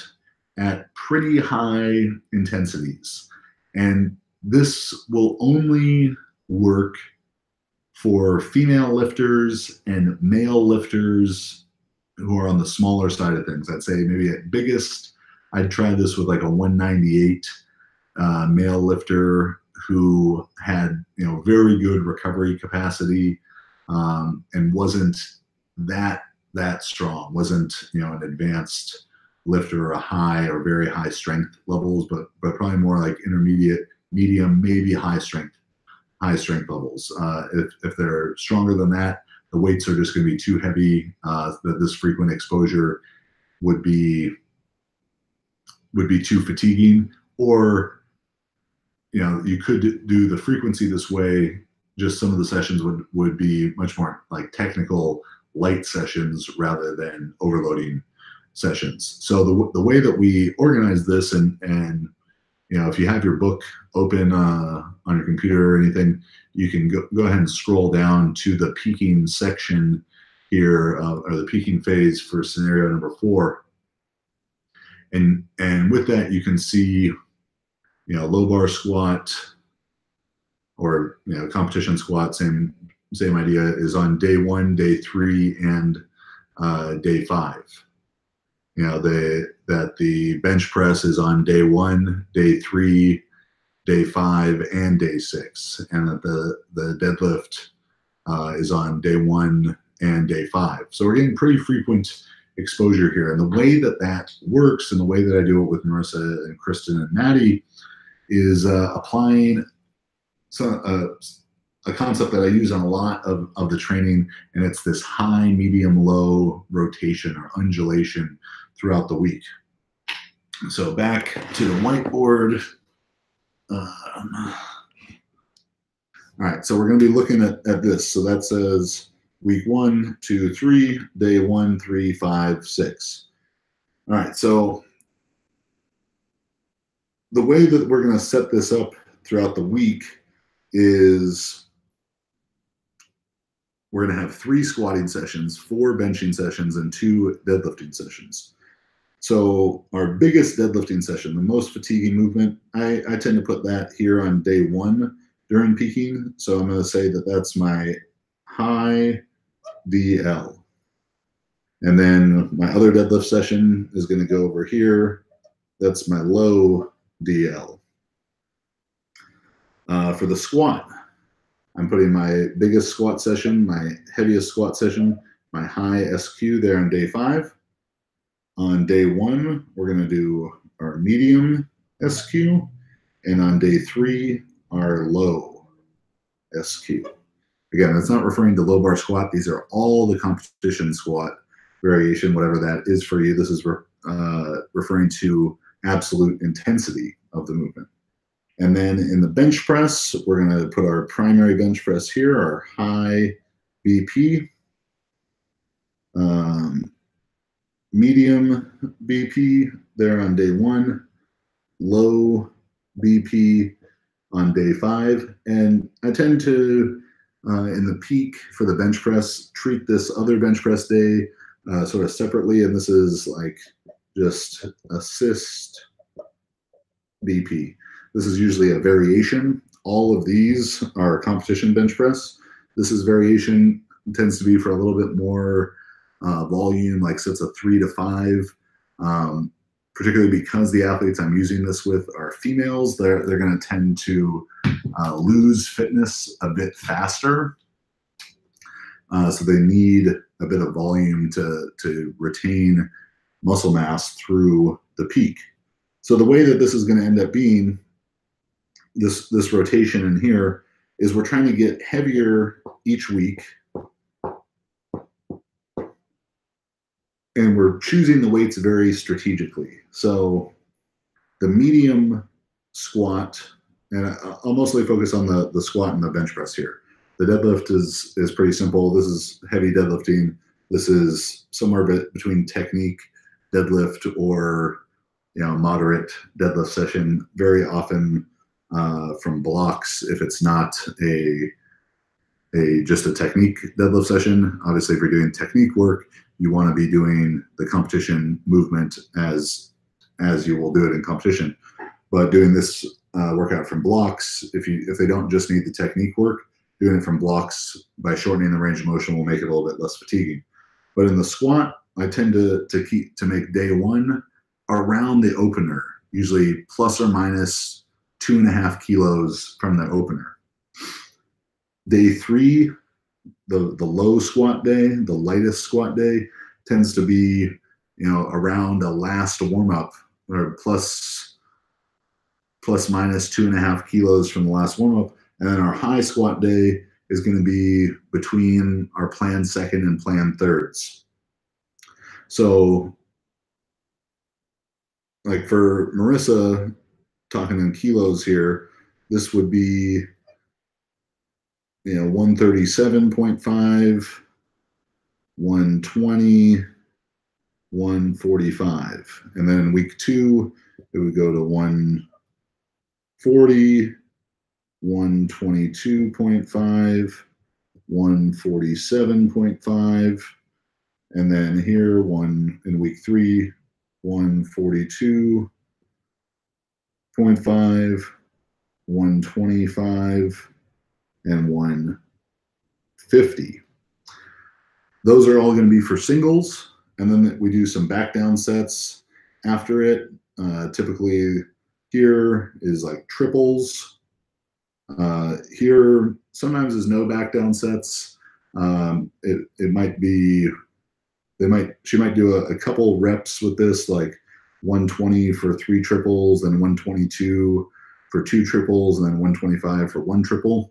[SPEAKER 1] at pretty high intensities. And this will only work for female lifters and male lifters who are on the smaller side of things. I'd say maybe at biggest, I'd try this with like a 198 male lifter who had very good recovery capacity and wasn't that strong, wasn't an advanced lifter or a high or very high strength levels, but probably more like intermediate, medium, maybe high strength levels. If they're stronger than that, the weights are just going to be too heavy. That this frequent exposure would be too fatiguing. Or you could do the frequency this way. Just some of the sessions would be much more like technical light sessions rather than overloading sessions. So the way that we organize this, and if you have your book open on your computer or anything, you can go ahead and scroll down to the peaking section here, or the peaking phase for scenario number 4. And with that, you can see, low bar squat or competition squat, same idea, is on day 1, day 3, and day 5. That the bench press is on day 1, day 3, day 5, and day 6, and that the deadlift is on day 1 and day 5. So we're getting pretty frequent exposure here. And the way that works, and the way that I do it with Marissa and Kristen and Maddie, is applying a concept that I use on a lot of the training, and it's this high, medium, low rotation or undulation throughout the week. So back to the whiteboard. All right, so we're going to be looking at this. So that says week 1, 2, 3, day 1, 3, 5, 6. All right, so the way that we're going to set this up throughout the week is we're going to have 3 squatting sessions, 4 benching sessions, and 2 deadlifting sessions. So our biggest deadlifting session, the most fatiguing movement, I tend to put that here on day 1 during peaking. So I'm going to say that that's my high DL. And then my other deadlift session is going to go over here. That's my low DL. For the squat, I'm putting my biggest squat session, my heaviest squat session, my high SQ there on day 5. On day 1, we're going to do our medium SQ, and on day 3, our low SQ. Again, that's not referring to low bar squat. These are all the competition squat variation, whatever that is for you. This is referring to absolute intensity of the movement. And then in the bench press, we're going to put our primary bench press here, our high BP, medium BP there on day 1, low BP on day 5. And I tend to in the peak for the bench press, treat this other bench press day sort of separately. And this is like just assist BP. This is usually a variation. All of these are competition bench press. This is variation, tends to be for a little bit more volume, like sets of 3 to 5. Particularly because the athletes I'm using this with are females, they're going to tend to lose fitness a bit faster. So they need a bit of volume to retain muscle mass through the peak. So the way that this is going to end up being, this rotation in here, is we're trying to get heavier each week. And we're choosing the weights very strategically. So the medium squat, and I'll mostly focus on the squat and the bench press here. The deadlift is pretty simple. This is heavy deadlifting. This is somewhere between technique deadlift or moderate deadlift session. Very often from blocks, if it's not just a technique deadlift session. Obviously, if you're doing technique work, you want to be doing the competition movement as you will do it in competition. But doing this workout from blocks, if they don't just need the technique work, doing it from blocks by shortening the range of motion will make it a little bit less fatiguing. But in the squat, I tend to make day one around the opener, usually plus or minus 2.5 kilos from the opener. Day 3, the low squat day, the lightest squat day, tends to be around a last warm up, or plus minus 2.5 kilos from the last warm up. And then our high squat day is going to be between our planned second and planned thirds. So like for Marissa, talking in kilos here, this would be 137.5, 120, 145. And then in week 2, it would go to 140, 122.5, 147.5. And then here, in week 3, 142.5, 125, and 150. Those are all going to be for singles, and then we do some back down sets after it. Typically here is like triples. Here sometimes is no back down sets. It might be, she might do a couple reps with this, like 120 for 3 triples, and 122 for 2 triples, and then 125 for 1 triple.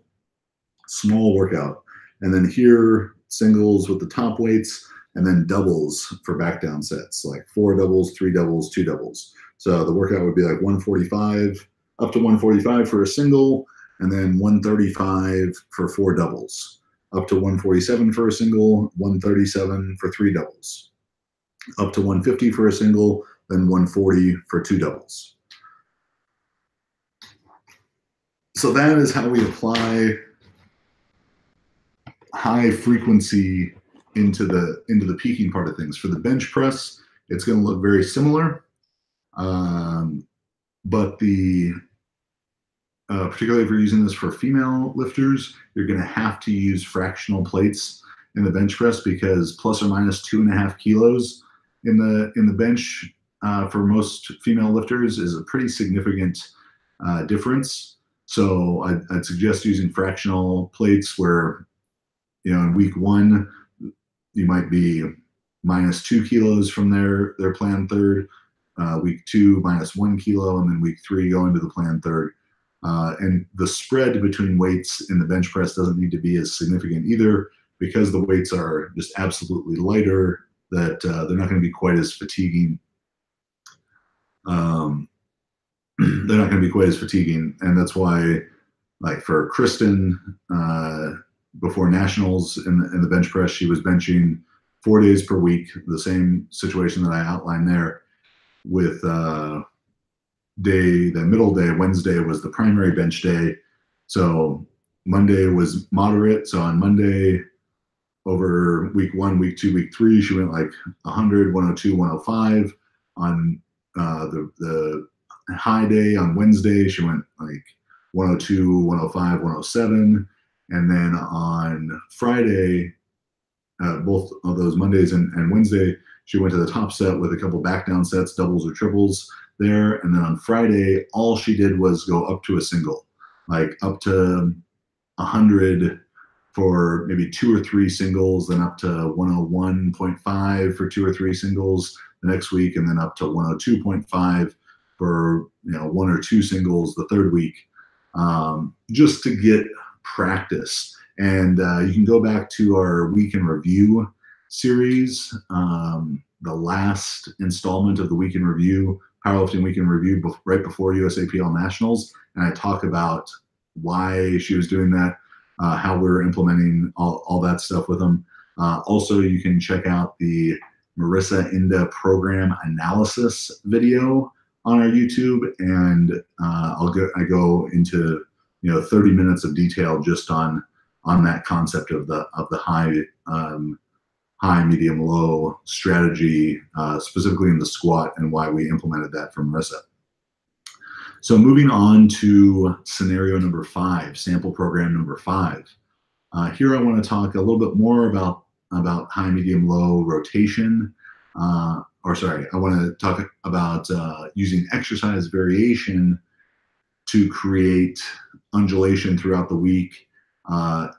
[SPEAKER 1] Small workout. And then here, singles with the top weights, and then doubles for back down sets, like 4 doubles, 3 doubles, 2 doubles. So the workout would be like 145, up to 145 for a single, and then 135 for 4 doubles, up to 147 for a single, 137 for 3 doubles, up to 150 for a single, then 140 for 2 doubles. So that is how we apply high frequency into the peaking part of things. For the bench press, it's going to look very similar, but particularly if you're using this for female lifters, you're going to have to use fractional plates in the bench press, because plus or minus 2.5 kilos in the bench for most female lifters is a pretty significant difference. So I'd suggest using fractional plates where, in week 1, you might be minus 2 kilos from their planned third, week 2 minus 1 kilo, and then week 3 go into the planned third. And the spread between weights in the bench press doesn't need to be as significant either, because the weights are just absolutely lighter, that they're not going to be quite as fatiguing. They're not going to be quite as fatiguing, and that's why, like for Kristen, before nationals in the bench press, she was benching 4 days per week, the same situation that I outlined there, with the middle day, Wednesday, was the primary bench day. So Monday was moderate. So on Monday, over week 1, week 2, week 3, she went like 100, 102, 105. On the high day on Wednesday, she went like 102, 105, 107. And then on Friday, both of those Mondays and Wednesday, she went to the top set with a couple back down sets, doubles or triples there. And then on Friday, all she did was go up to a single, like up to 100 for maybe 2 or 3 singles, then up to 101.5 for 2 or 3 singles the next week, and then up to 102.5 for 1 or 2 singles the third week, just to get practice. And you can go back to our week in review series, the last installment of the week in review, Powerlifting Week in Review, right before USAPL Nationals, and I talk about why she was doing that, how we're implementing all that stuff with them. Also, you can check out the Marissa Inda program analysis video on our YouTube, and I go into 30 minutes of detail just on that concept of the high, medium, low strategy, specifically in the squat, and why we implemented that from Marissa. So moving on to scenario number 5, sample program number 5. Here I want to talk a little bit more about high, medium, low rotation. I want to talk about using exercise variation to create undulation throughout the week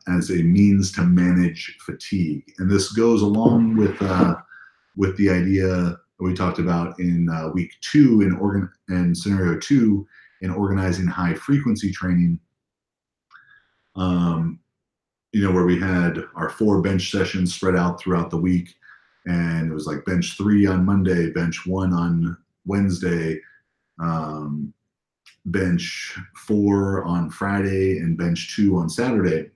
[SPEAKER 1] as a means to manage fatigue. And this goes along with the idea we talked about in week 2 in scenario 2 in organizing high frequency training, where we had our 4 bench sessions spread out throughout the week, and it was like bench 3 on Monday, bench 1 on Wednesday, bench 4 on Friday, and bench 2 on Saturday.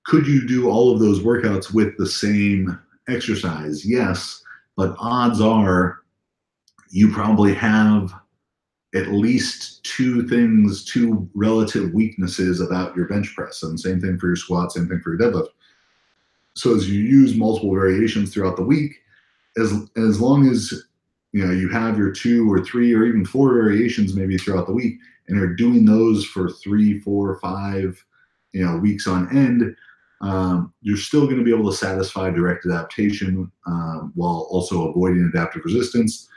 [SPEAKER 1] Could you do all of those workouts with the same exercise? Yes, but odds are you probably have at least 2 relative weaknesses about your bench press, and same thing for your squat, same thing for your deadlift. So as you use multiple variations throughout the week, as long as you have your 2 or 3 or even 4 variations maybe throughout the week, and you're doing those for 3, 4, 5 weeks on end, you're still going to be able to satisfy direct adaptation while also avoiding adaptive resistance.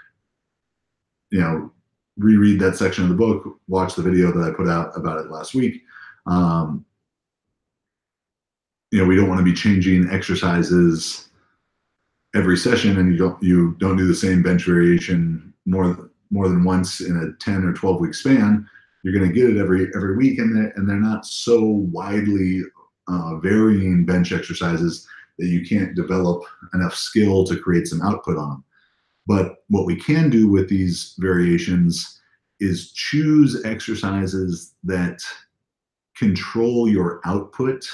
[SPEAKER 1] Reread that section of the book, watch the video that I put out about it last week. We don't want to be changing exercises every session, and you don't do the same bench variation more than once in a 10 or 12 week span. You're going to get it every week, and they're not so widely varying bench exercises that you can't develop enough skill to create some output on them. But what we can do with these variations is choose exercises that control your output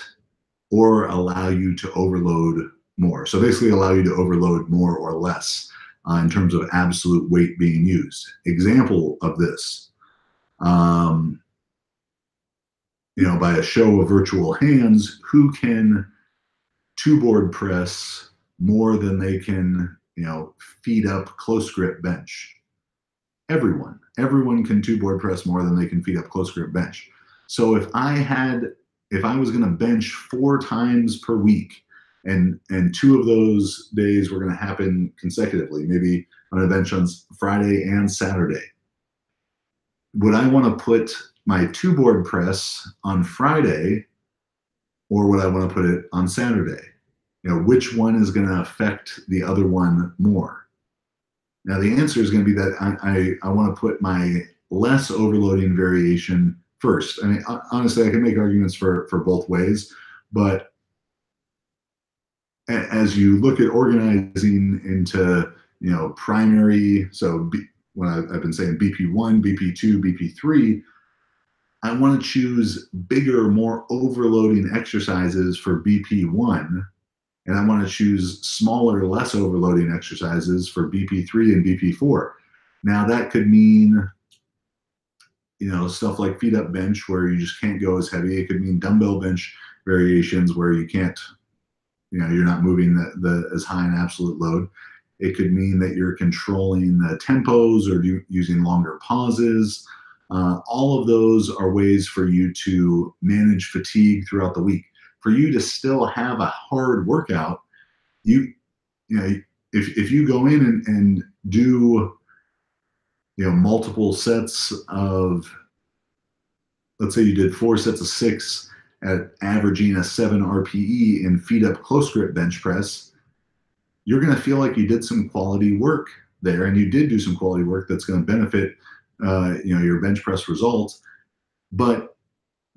[SPEAKER 1] or allow you to overload more. So basically allow you to overload more or less in terms of absolute weight being used. Example of this, by a show of virtual hands, who can 2-board press more than they can, feet up close grip bench? Everyone can 2-board press more than they can feet up close grip bench. So if I was going to bench 4 times per week, and 2 of those days were going to happen consecutively, maybe I'm going to bench on Friday and Saturday, would I want to put my 2-board press on Friday, or would I want to put it on Saturday? Which one is going to affect the other one more? Now, the answer is going to be that I want to put my less overloading variation first. I mean, honestly, I can make arguments for both ways, but as you look at organizing into, primary, so when I've been saying BP1, BP2, BP3, I want to choose bigger, more overloading exercises for BP1, and I want to choose smaller, less overloading exercises for BP3 and BP4. Now that could mean, stuff like feet up bench where you just can't go as heavy. It could mean dumbbell bench variations where you can't, you're not moving the as high an absolute load. It could mean that you're controlling the tempos or using longer pauses. All of those are ways for you to manage fatigue throughout the week. For you to still have a hard workout, if you go in and do multiple sets of, let's say you did 4 sets of 6 at averaging a 7 RPE in feet up close grip bench press, you're going to feel like you did some quality work there, and you did do some quality work that's going to benefit your bench press results. But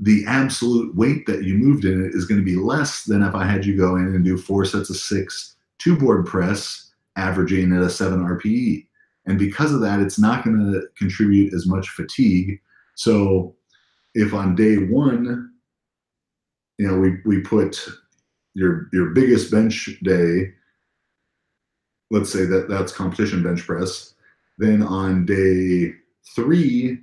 [SPEAKER 1] the absolute weight that you moved in it is going to be less than if I had you go in and do 4 sets of 6 2-board press averaging at a 7 RPE. And because of that, it's not going to contribute as much fatigue. So if on day 1, we put your biggest bench day, let's say that's competition bench press. Then on day 3,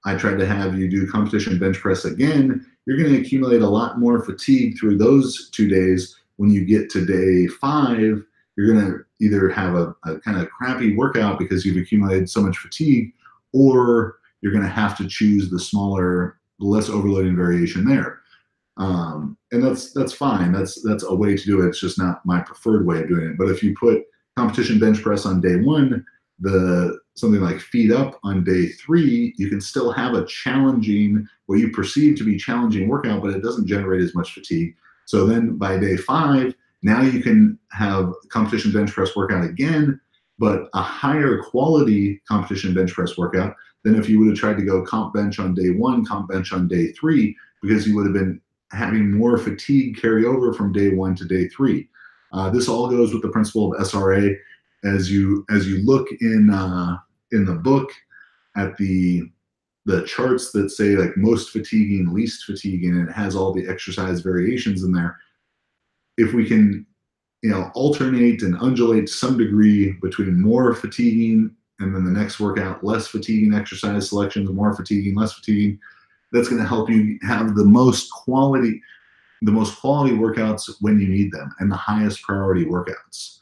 [SPEAKER 1] I tried to have you do competition bench press again. You're going to accumulate a lot more fatigue through those 2 days. When you get to day 5, you're going to either have a kind of crappy workout because you've accumulated so much fatigue, or you're going to have to choose the smaller, less overloading variation there. And that's fine. That's a way to do it. It's just not my preferred way of doing it. But if you put competition bench press on day 1, something like feet up on day 3, you can still have a challenging, what you perceive to be challenging workout, but it doesn't generate as much fatigue. So then by day 5, now you can have competition bench press workout again, but a higher quality competition bench press workout than if you would have tried to go comp bench on day 1, comp bench on day 3, because you would have been having more fatigue carry over from day 1 to day 3. This all goes with the principle of SRA. As you look in the book at the charts that say like most fatiguing, least fatiguing, and it has all the exercise variations in there. If we can, alternate and undulate to some degree between more fatiguing and then the next workout, less fatiguing exercise selections, more fatiguing, less fatiguing, that's going to help you have the most quality workouts when you need them and the highest priority workouts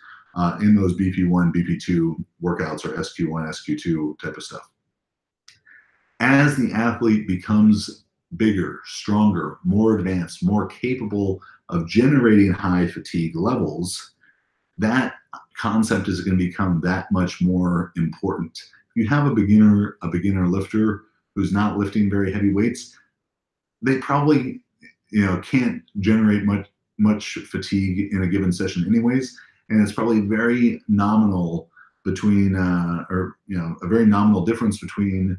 [SPEAKER 1] in those BP1, BP2 workouts or SQ1, SQ2 type of stuff. As the athlete becomes bigger, stronger, more advanced, more capable of generating high fatigue levels, that concept is going to become that much more important. If you have a beginner lifter who's not lifting very heavy weights, they probably can't generate much fatigue in a given session anyways, and it's probably very nominal between a very nominal difference between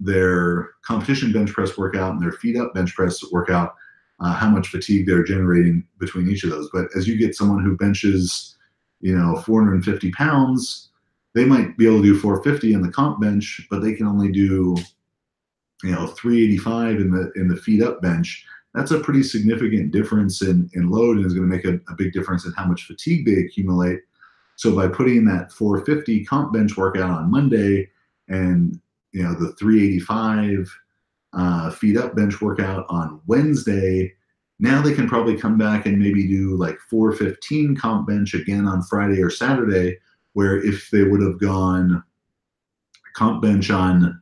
[SPEAKER 1] their competition bench press workout and their feet up bench press workout, how much fatigue they're generating between each of those. But as you get someone who benches 450 pounds, they might be able to do 450 in the comp bench, but they can only do 385 in the feet up bench. That's a pretty significant difference in load, and is going to make a big difference in how much fatigue they accumulate. So by putting that 450 comp bench workout on Monday and the 385 feet up bench workout on Wednesday, now they can probably come back and maybe do like 415 comp bench again on Friday or Saturday, where if they would have gone comp bench on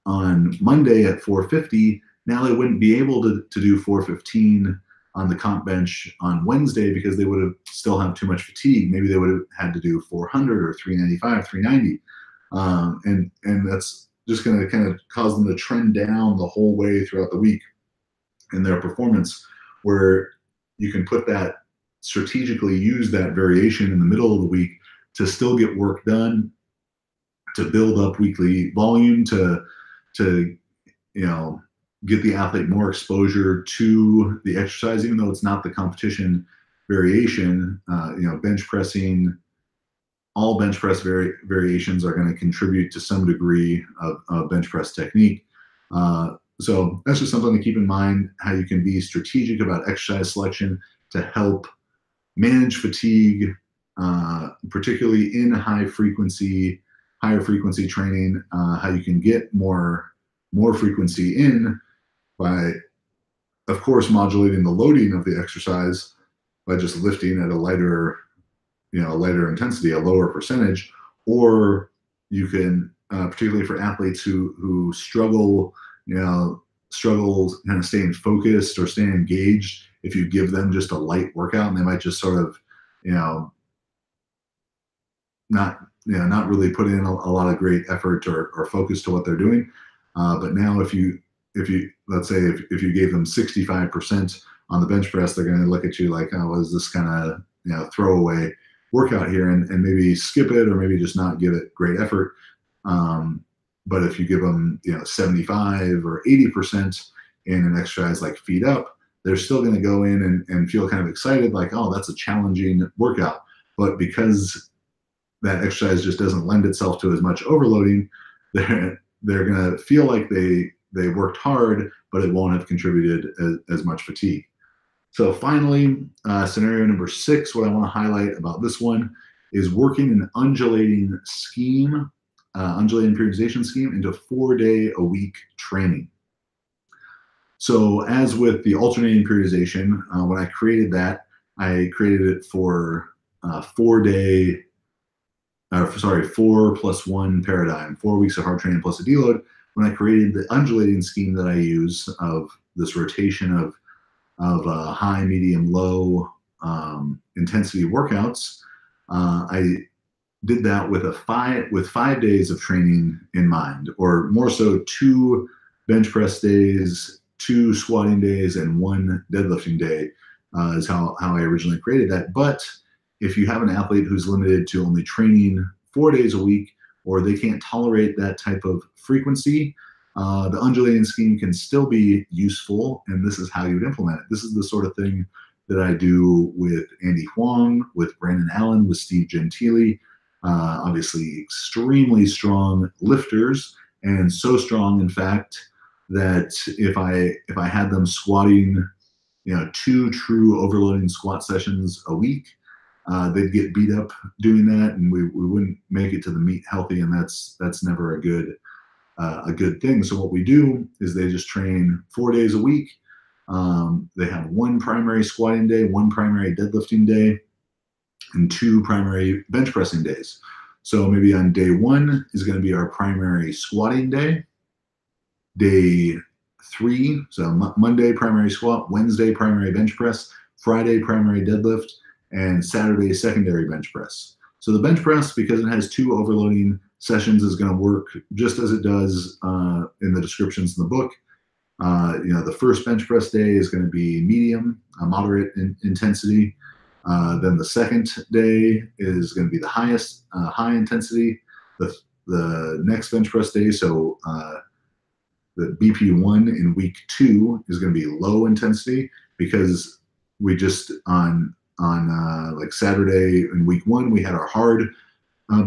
[SPEAKER 1] Monday at 450, now they wouldn't be able to do 415 on the comp bench on Wednesday because they would have still have too much fatigue. Maybe they would have had to do 400 or 395, 390. And that's just going to kind of cause them to trend down the whole way throughout the week in their performance, where you can put that, strategically use that variation in the middle of the week to still get work done, to build up weekly volume, to get the athlete more exposure to the exercise, even though it's not the competition variation. Bench pressing, all bench press variations are going to contribute to some degree of bench press technique. So that's just something to keep in mind, how you can be strategic about exercise selection to help manage fatigue, particularly in higher frequency training, how you can get more more frequency in by, of course, modulating the loading of the exercise by just lifting at a lighter, a lighter intensity, a lower percentage, or you can, particularly for athletes who struggle, struggle kind of staying focused or staying engaged, if you give them just a light workout, and they might just sort of, not really put in a lot of great effort or focus to what they're doing. But now if you let's say if you gave them 65% on the bench press, they're going to look at you like, oh, what is this kind of throwaway workout here, and maybe skip it, or maybe just not give it great effort. But if you give them 75 or 80% in an exercise like feet up, they're still going to go in and feel kind of excited, like, oh, that's a challenging workout. But because that exercise just doesn't lend itself to as much overloading, they're going to feel like they worked hard, but it won't have contributed as much fatigue. So finally, scenario number 6, what I want to highlight about this one is working an undulating scheme, undulating periodization scheme into 4-day-a-week training. So as with the alternating periodization, when I created that, I created it for 4 plus 1 paradigm, 4 weeks of hard training plus a deload. When I created the undulating scheme that I use of this rotation of high, medium, low intensity workouts, I did that with 5 days of training in mind, or more so 2 bench press days, 2 squatting days, and 1 deadlifting day is how I originally created that. But if you have an athlete who's limited to only training 4 days a week, or they can't tolerate that type of frequency, the undulating scheme can still be useful, and this is how you would implement it. This is the sort of thing that I do with Andy Huang, with Brandon Allen, with Steve Gentili, obviously extremely strong lifters, and so strong, in fact, that if I had them squatting 2 true overloading squat sessions a week, they'd get beat up doing that, and we wouldn't make it to the meet healthy, and that's never a good thing. So what we do is they just train 4 days a week. They have 1 primary squatting day, 1 primary deadlifting day, and 2 primary bench pressing days. So maybe on day 1 is going to be our primary squatting day. Day 3, so Monday primary squat, Wednesday primary bench press, Friday primary deadlift, and Saturday secondary bench press. So the bench press, because it has 2 overloading sessions, is going to work just as it does in the descriptions in the book. The first bench press day is going to be medium, moderate intensity. Then the second day is going to be the highest, high intensity. The next bench press day, so the BP1 in week 2 is going to be low intensity, because we just on like Saturday in week 1, we had our hard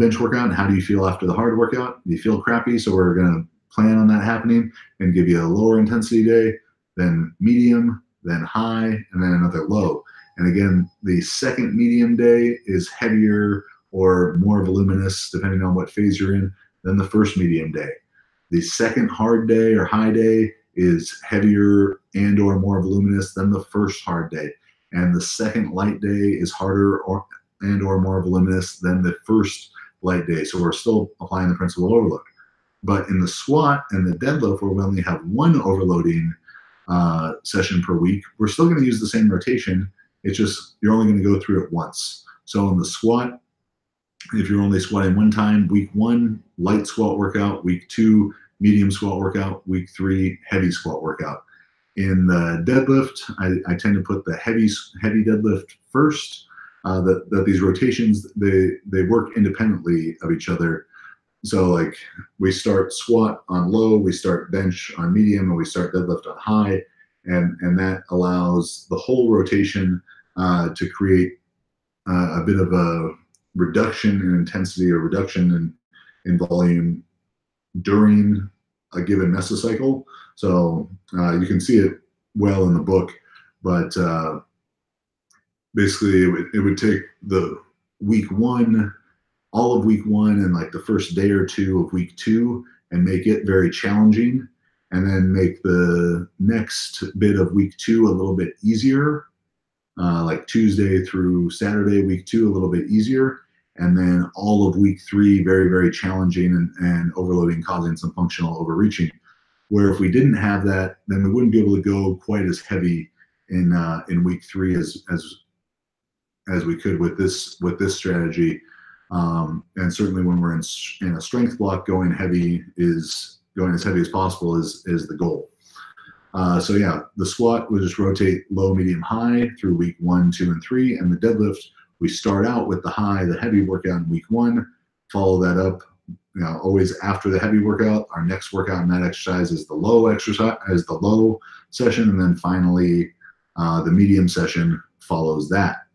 [SPEAKER 1] bench workout. And how do you feel after the hard workout? You feel crappy, so we're going to plan on that happening and give you a lower intensity day, then medium, then high, and then another low. And again, the second medium day is heavier or more voluminous, depending on what phase you're in, than the first medium day. The second hard day or high day is heavier and or more voluminous than the first hard day. And the second light day is harder and or more voluminous than the first light day. So we're still applying the principle of overload. But in the squat and the deadlift, where we only have 1 overloading session per week, we're still going to use the same rotation. It's just you're only going to go through it once. So in the squat, if you're only squatting 1 time, week 1, light squat workout, week 2, medium squat workout, week 3, heavy squat workout. In the deadlift, I tend to put the heavy deadlift first. That these rotations, they work independently of each other. So like we start squat on low, we start bench on medium, and we start deadlift on high, and that allows the whole rotation to create a bit of a reduction in intensity or reduction in volume during a given mesocycle. So you can see it well in the book, but basically it would take the week 1, all of week 1 and like the first day or 2 of week 2 and make it very challenging. and then make the next bit of week 2 a little bit easier, like Tuesday through Saturday, week 2 a little bit easier, and then all of week 3 very, very challenging and overloading, causing some functional overreaching. Where if we didn't have that, then we wouldn't be able to go quite as heavy in week 3 as we could with this strategy. And certainly when we're in a strength block, going as heavy as possible is the goal. So yeah, the squat, we'll just rotate low, medium, high through week 1, 2, and 3. And the deadlift, we start out with the high, the heavy workout in week 1, follow that up. Always after the heavy workout, our next workout in that exercise is the low session, and then finally the medium session follows that.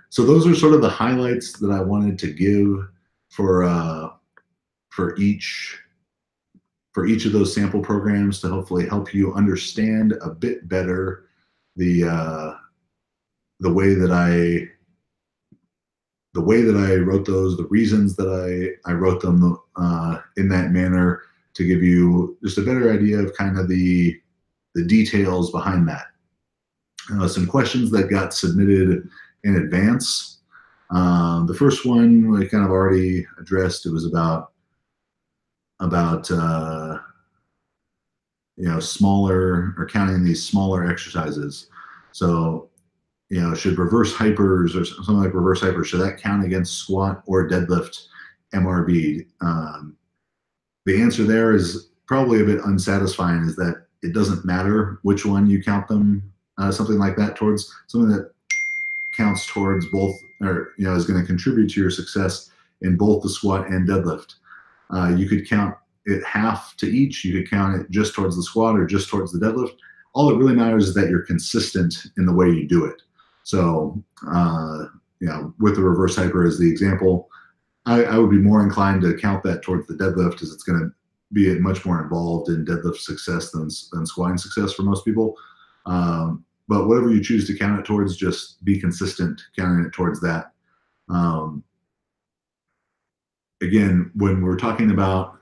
[SPEAKER 1] So those are sort of the highlights that I wanted to give for each of those sample programs to hopefully help you understand a bit better the way that I wrote those, the reasons that I wrote them in that manner, to give you just a better idea of kind of the details behind that. Some questions that got submitted in advance. The first one we kind of already addressed. It was about smaller, or counting these smaller exercises. So should reverse hypers or something like reverse hypers, should that count against squat or deadlift MRV? The answer there is probably a bit unsatisfying, is that it doesn't matter which one you count them, something like that, towards something that counts towards both, or is going to contribute to your success in both the squat and deadlift. You could count it half to each. You could count it just towards the squat or just towards the deadlift. All that really matters is that you're consistent in the way you do it. So, with the reverse hyper as the example, I would be more inclined to count that towards the deadlift, as it's going to be much more involved in deadlift success than squatting success for most people. But whatever you choose to count it towards, just be consistent counting it towards that. Again, when we're talking about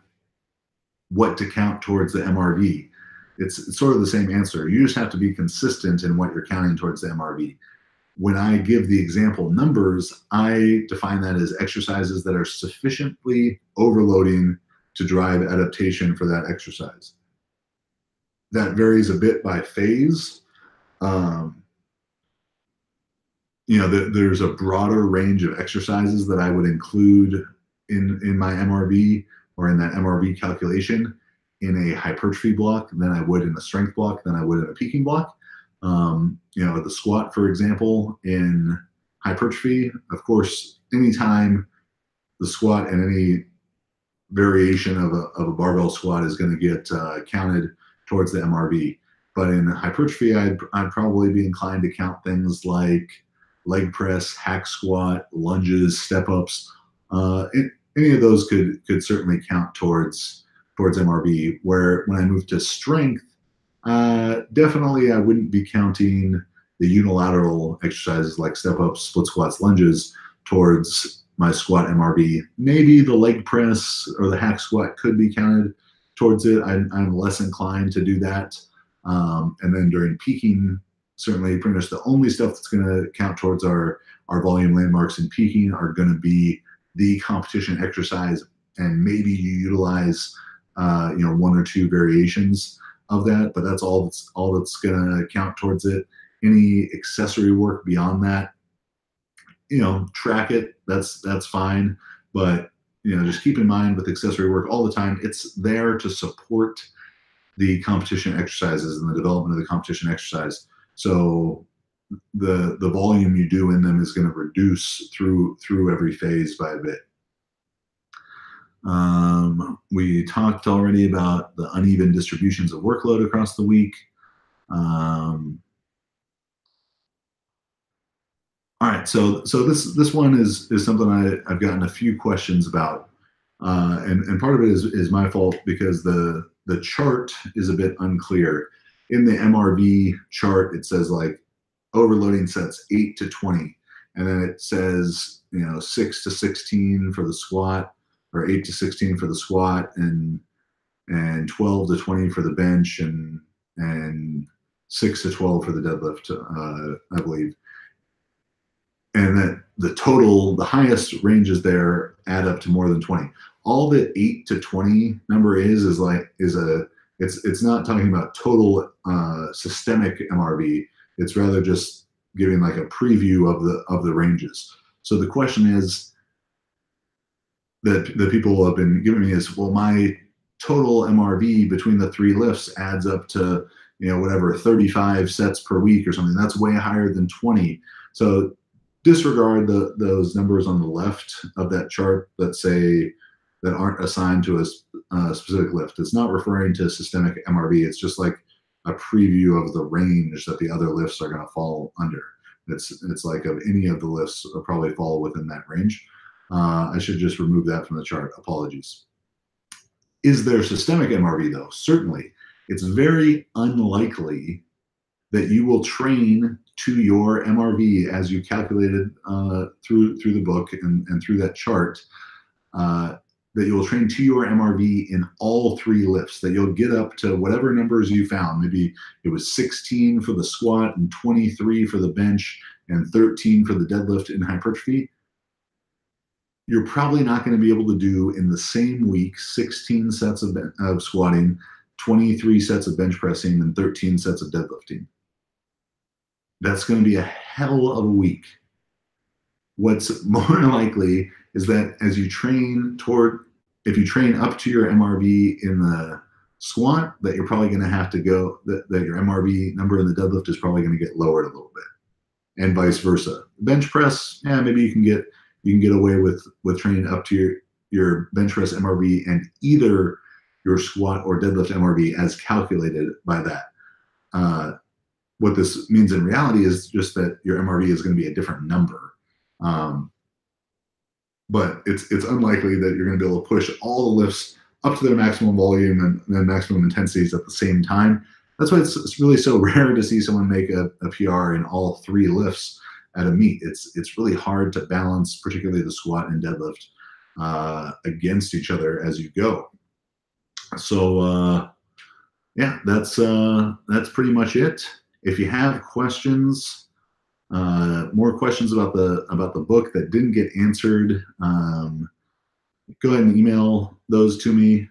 [SPEAKER 1] what to count towards the MRV, it's sort of the same answer. You just have to be consistent in what you're counting towards the MRV. When I give the example numbers, I define that as exercises that are sufficiently overloading to drive adaptation for that exercise. That varies a bit by phase. There's a broader range of exercises that I would include in my MRV, or in that MRV calculation, in a hypertrophy block than I would in a strength block, than I would in a peaking block. The squat, for example, in hypertrophy, of course, anytime the squat and any variation of a barbell squat is going to get counted towards the MRV. But in hypertrophy, I'd probably be inclined to count things like leg press, hack squat, lunges, step ups. Any of those could certainly count towards MRV. Where when I move to strength, definitely I wouldn't be counting the unilateral exercises like step ups, split squats, lunges towards my squat MRV. Maybe the leg press or the hack squat could be counted towards it. I'm less inclined to do that. And then during peaking, certainly pretty much the only stuff that's going to count towards our volume landmarks in peaking are going to be the competition exercise, and maybe you utilize 1 or 2 variations of that, but that's all that's going to count towards it. Any accessory work beyond that, track it, that's fine, but just keep in mind with accessory work all the time, it's there to support the competition exercises and the development of the competition exercise. So the volume you do in them is going to reduce through every phase by a bit. We talked already about the uneven distributions of workload across the week. All right, so this one is something I've gotten a few questions about, and part of it is my fault, because the chart is a bit unclear. In the MRV chart, it says like overloading sets 8 to 20, and then it says 6 to 16 for the squat, or 8 to 16 for the squat, and and 12 to 20 for the bench, and 6 to 12 for the deadlift, I believe. And that the total, the highest ranges there add up to more than 20. All the 8 to 20 number is it's not talking about total systemic MRV. It's rather just giving like a preview of the ranges. So the question is that the people have been giving me is, well, my total MRV between the 3 lifts adds up to, whatever, 35 sets per week or something. That's way higher than 20. So disregard those numbers on the left of that chart that aren't assigned to a specific lift. It's not referring to systemic MRV. It's just like a preview of the range that the other lifts are going to fall under. It's like of any of the lifts will probably fall within that range. I should just remove that from the chart. Apologies. Is there systemic MRV though? Certainly. It's very unlikely that you will train to your MRV as you calculated through the book and through that chart, that you will train to your MRV in all 3 lifts, that you'll get up to whatever numbers you found. Maybe it was 16 for the squat and 23 for the bench and 13 for the deadlift in hypertrophy. You're probably not going to be able to do in the same week 16 sets of squatting, 23 sets of bench pressing, and 13 sets of deadlifting. That's going to be a hell of a week. What's more likely is that as you train if you train up to your MRV in the squat, that you're probably going to have to go, that your MRV number in the deadlift is probably going to get lowered a little bit, and vice versa. Bench press, maybe you can get away with training up to your bench press MRV and either your squat or deadlift MRV as calculated by that. What this means in reality is just that your MRV is going to be a different number. But it's unlikely that you're going to be able to push all the lifts up to their maximum volume and then maximum intensities at the same time. That's why it's really so rare to see someone make a PR in all 3 lifts at a meet. It's really hard to balance, particularly the squat and deadlift, against each other as you go. So yeah, that's pretty much it. If you have questions, more questions about the book that didn't get answered, go ahead and email those to me.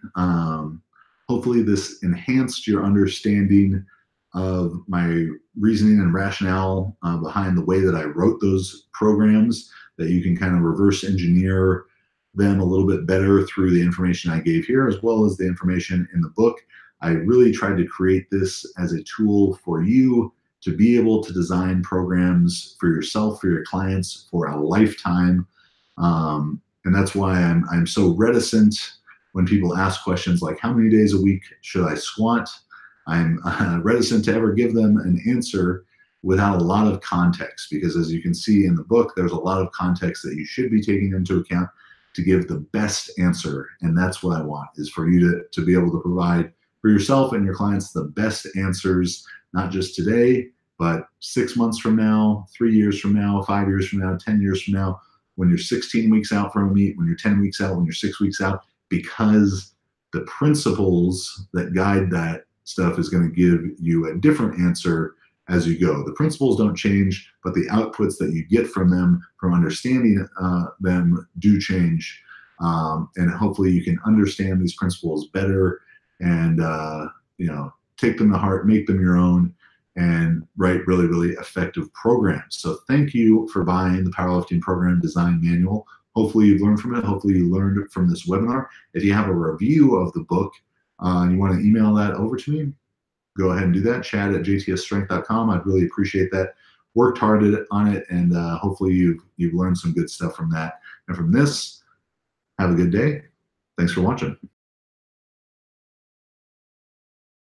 [SPEAKER 1] Hopefully this enhanced your understanding of my reasoning and rationale behind the way that I wrote those programs, that you can kind of reverse engineer them a little bit better through the information I gave here, as well as the information in the book. I really tried to create this as a tool for you to be able to design programs for yourself, for your clients, for a lifetime. And that's why I'm so reticent when people ask questions like, how many days a week should I squat? I'm reticent to ever give them an answer without a lot of context, because as you can see in the book, there's a lot of context that you should be taking into account to give the best answer. And that's what I want, is for you to be able to provide for yourself and your clients the best answers, not just today, but 6 months from now, 3 years from now, 5 years from now, 10 years from now, when you're 16 weeks out from a meet, when you're 10 weeks out, when you're 6 weeks out, because the principles that guide that stuff is going to give you a different answer as you go. The principles don't change, but the outputs that you get from them, from understanding them, do change. And hopefully you can understand these principles better and take them to heart, make them your own, and write really, really effective programs. So thank you for buying the Powerlifting Program Design Manual. Hopefully you've learned from it. Hopefully you learned from this webinar. If you have a review of the book and you want to email that over to me, go ahead and do that. chad@jtsstrength.com. I'd really appreciate that. Worked hard on it, and hopefully you've learned some good stuff from that. And from this, have a good day. Thanks for watching.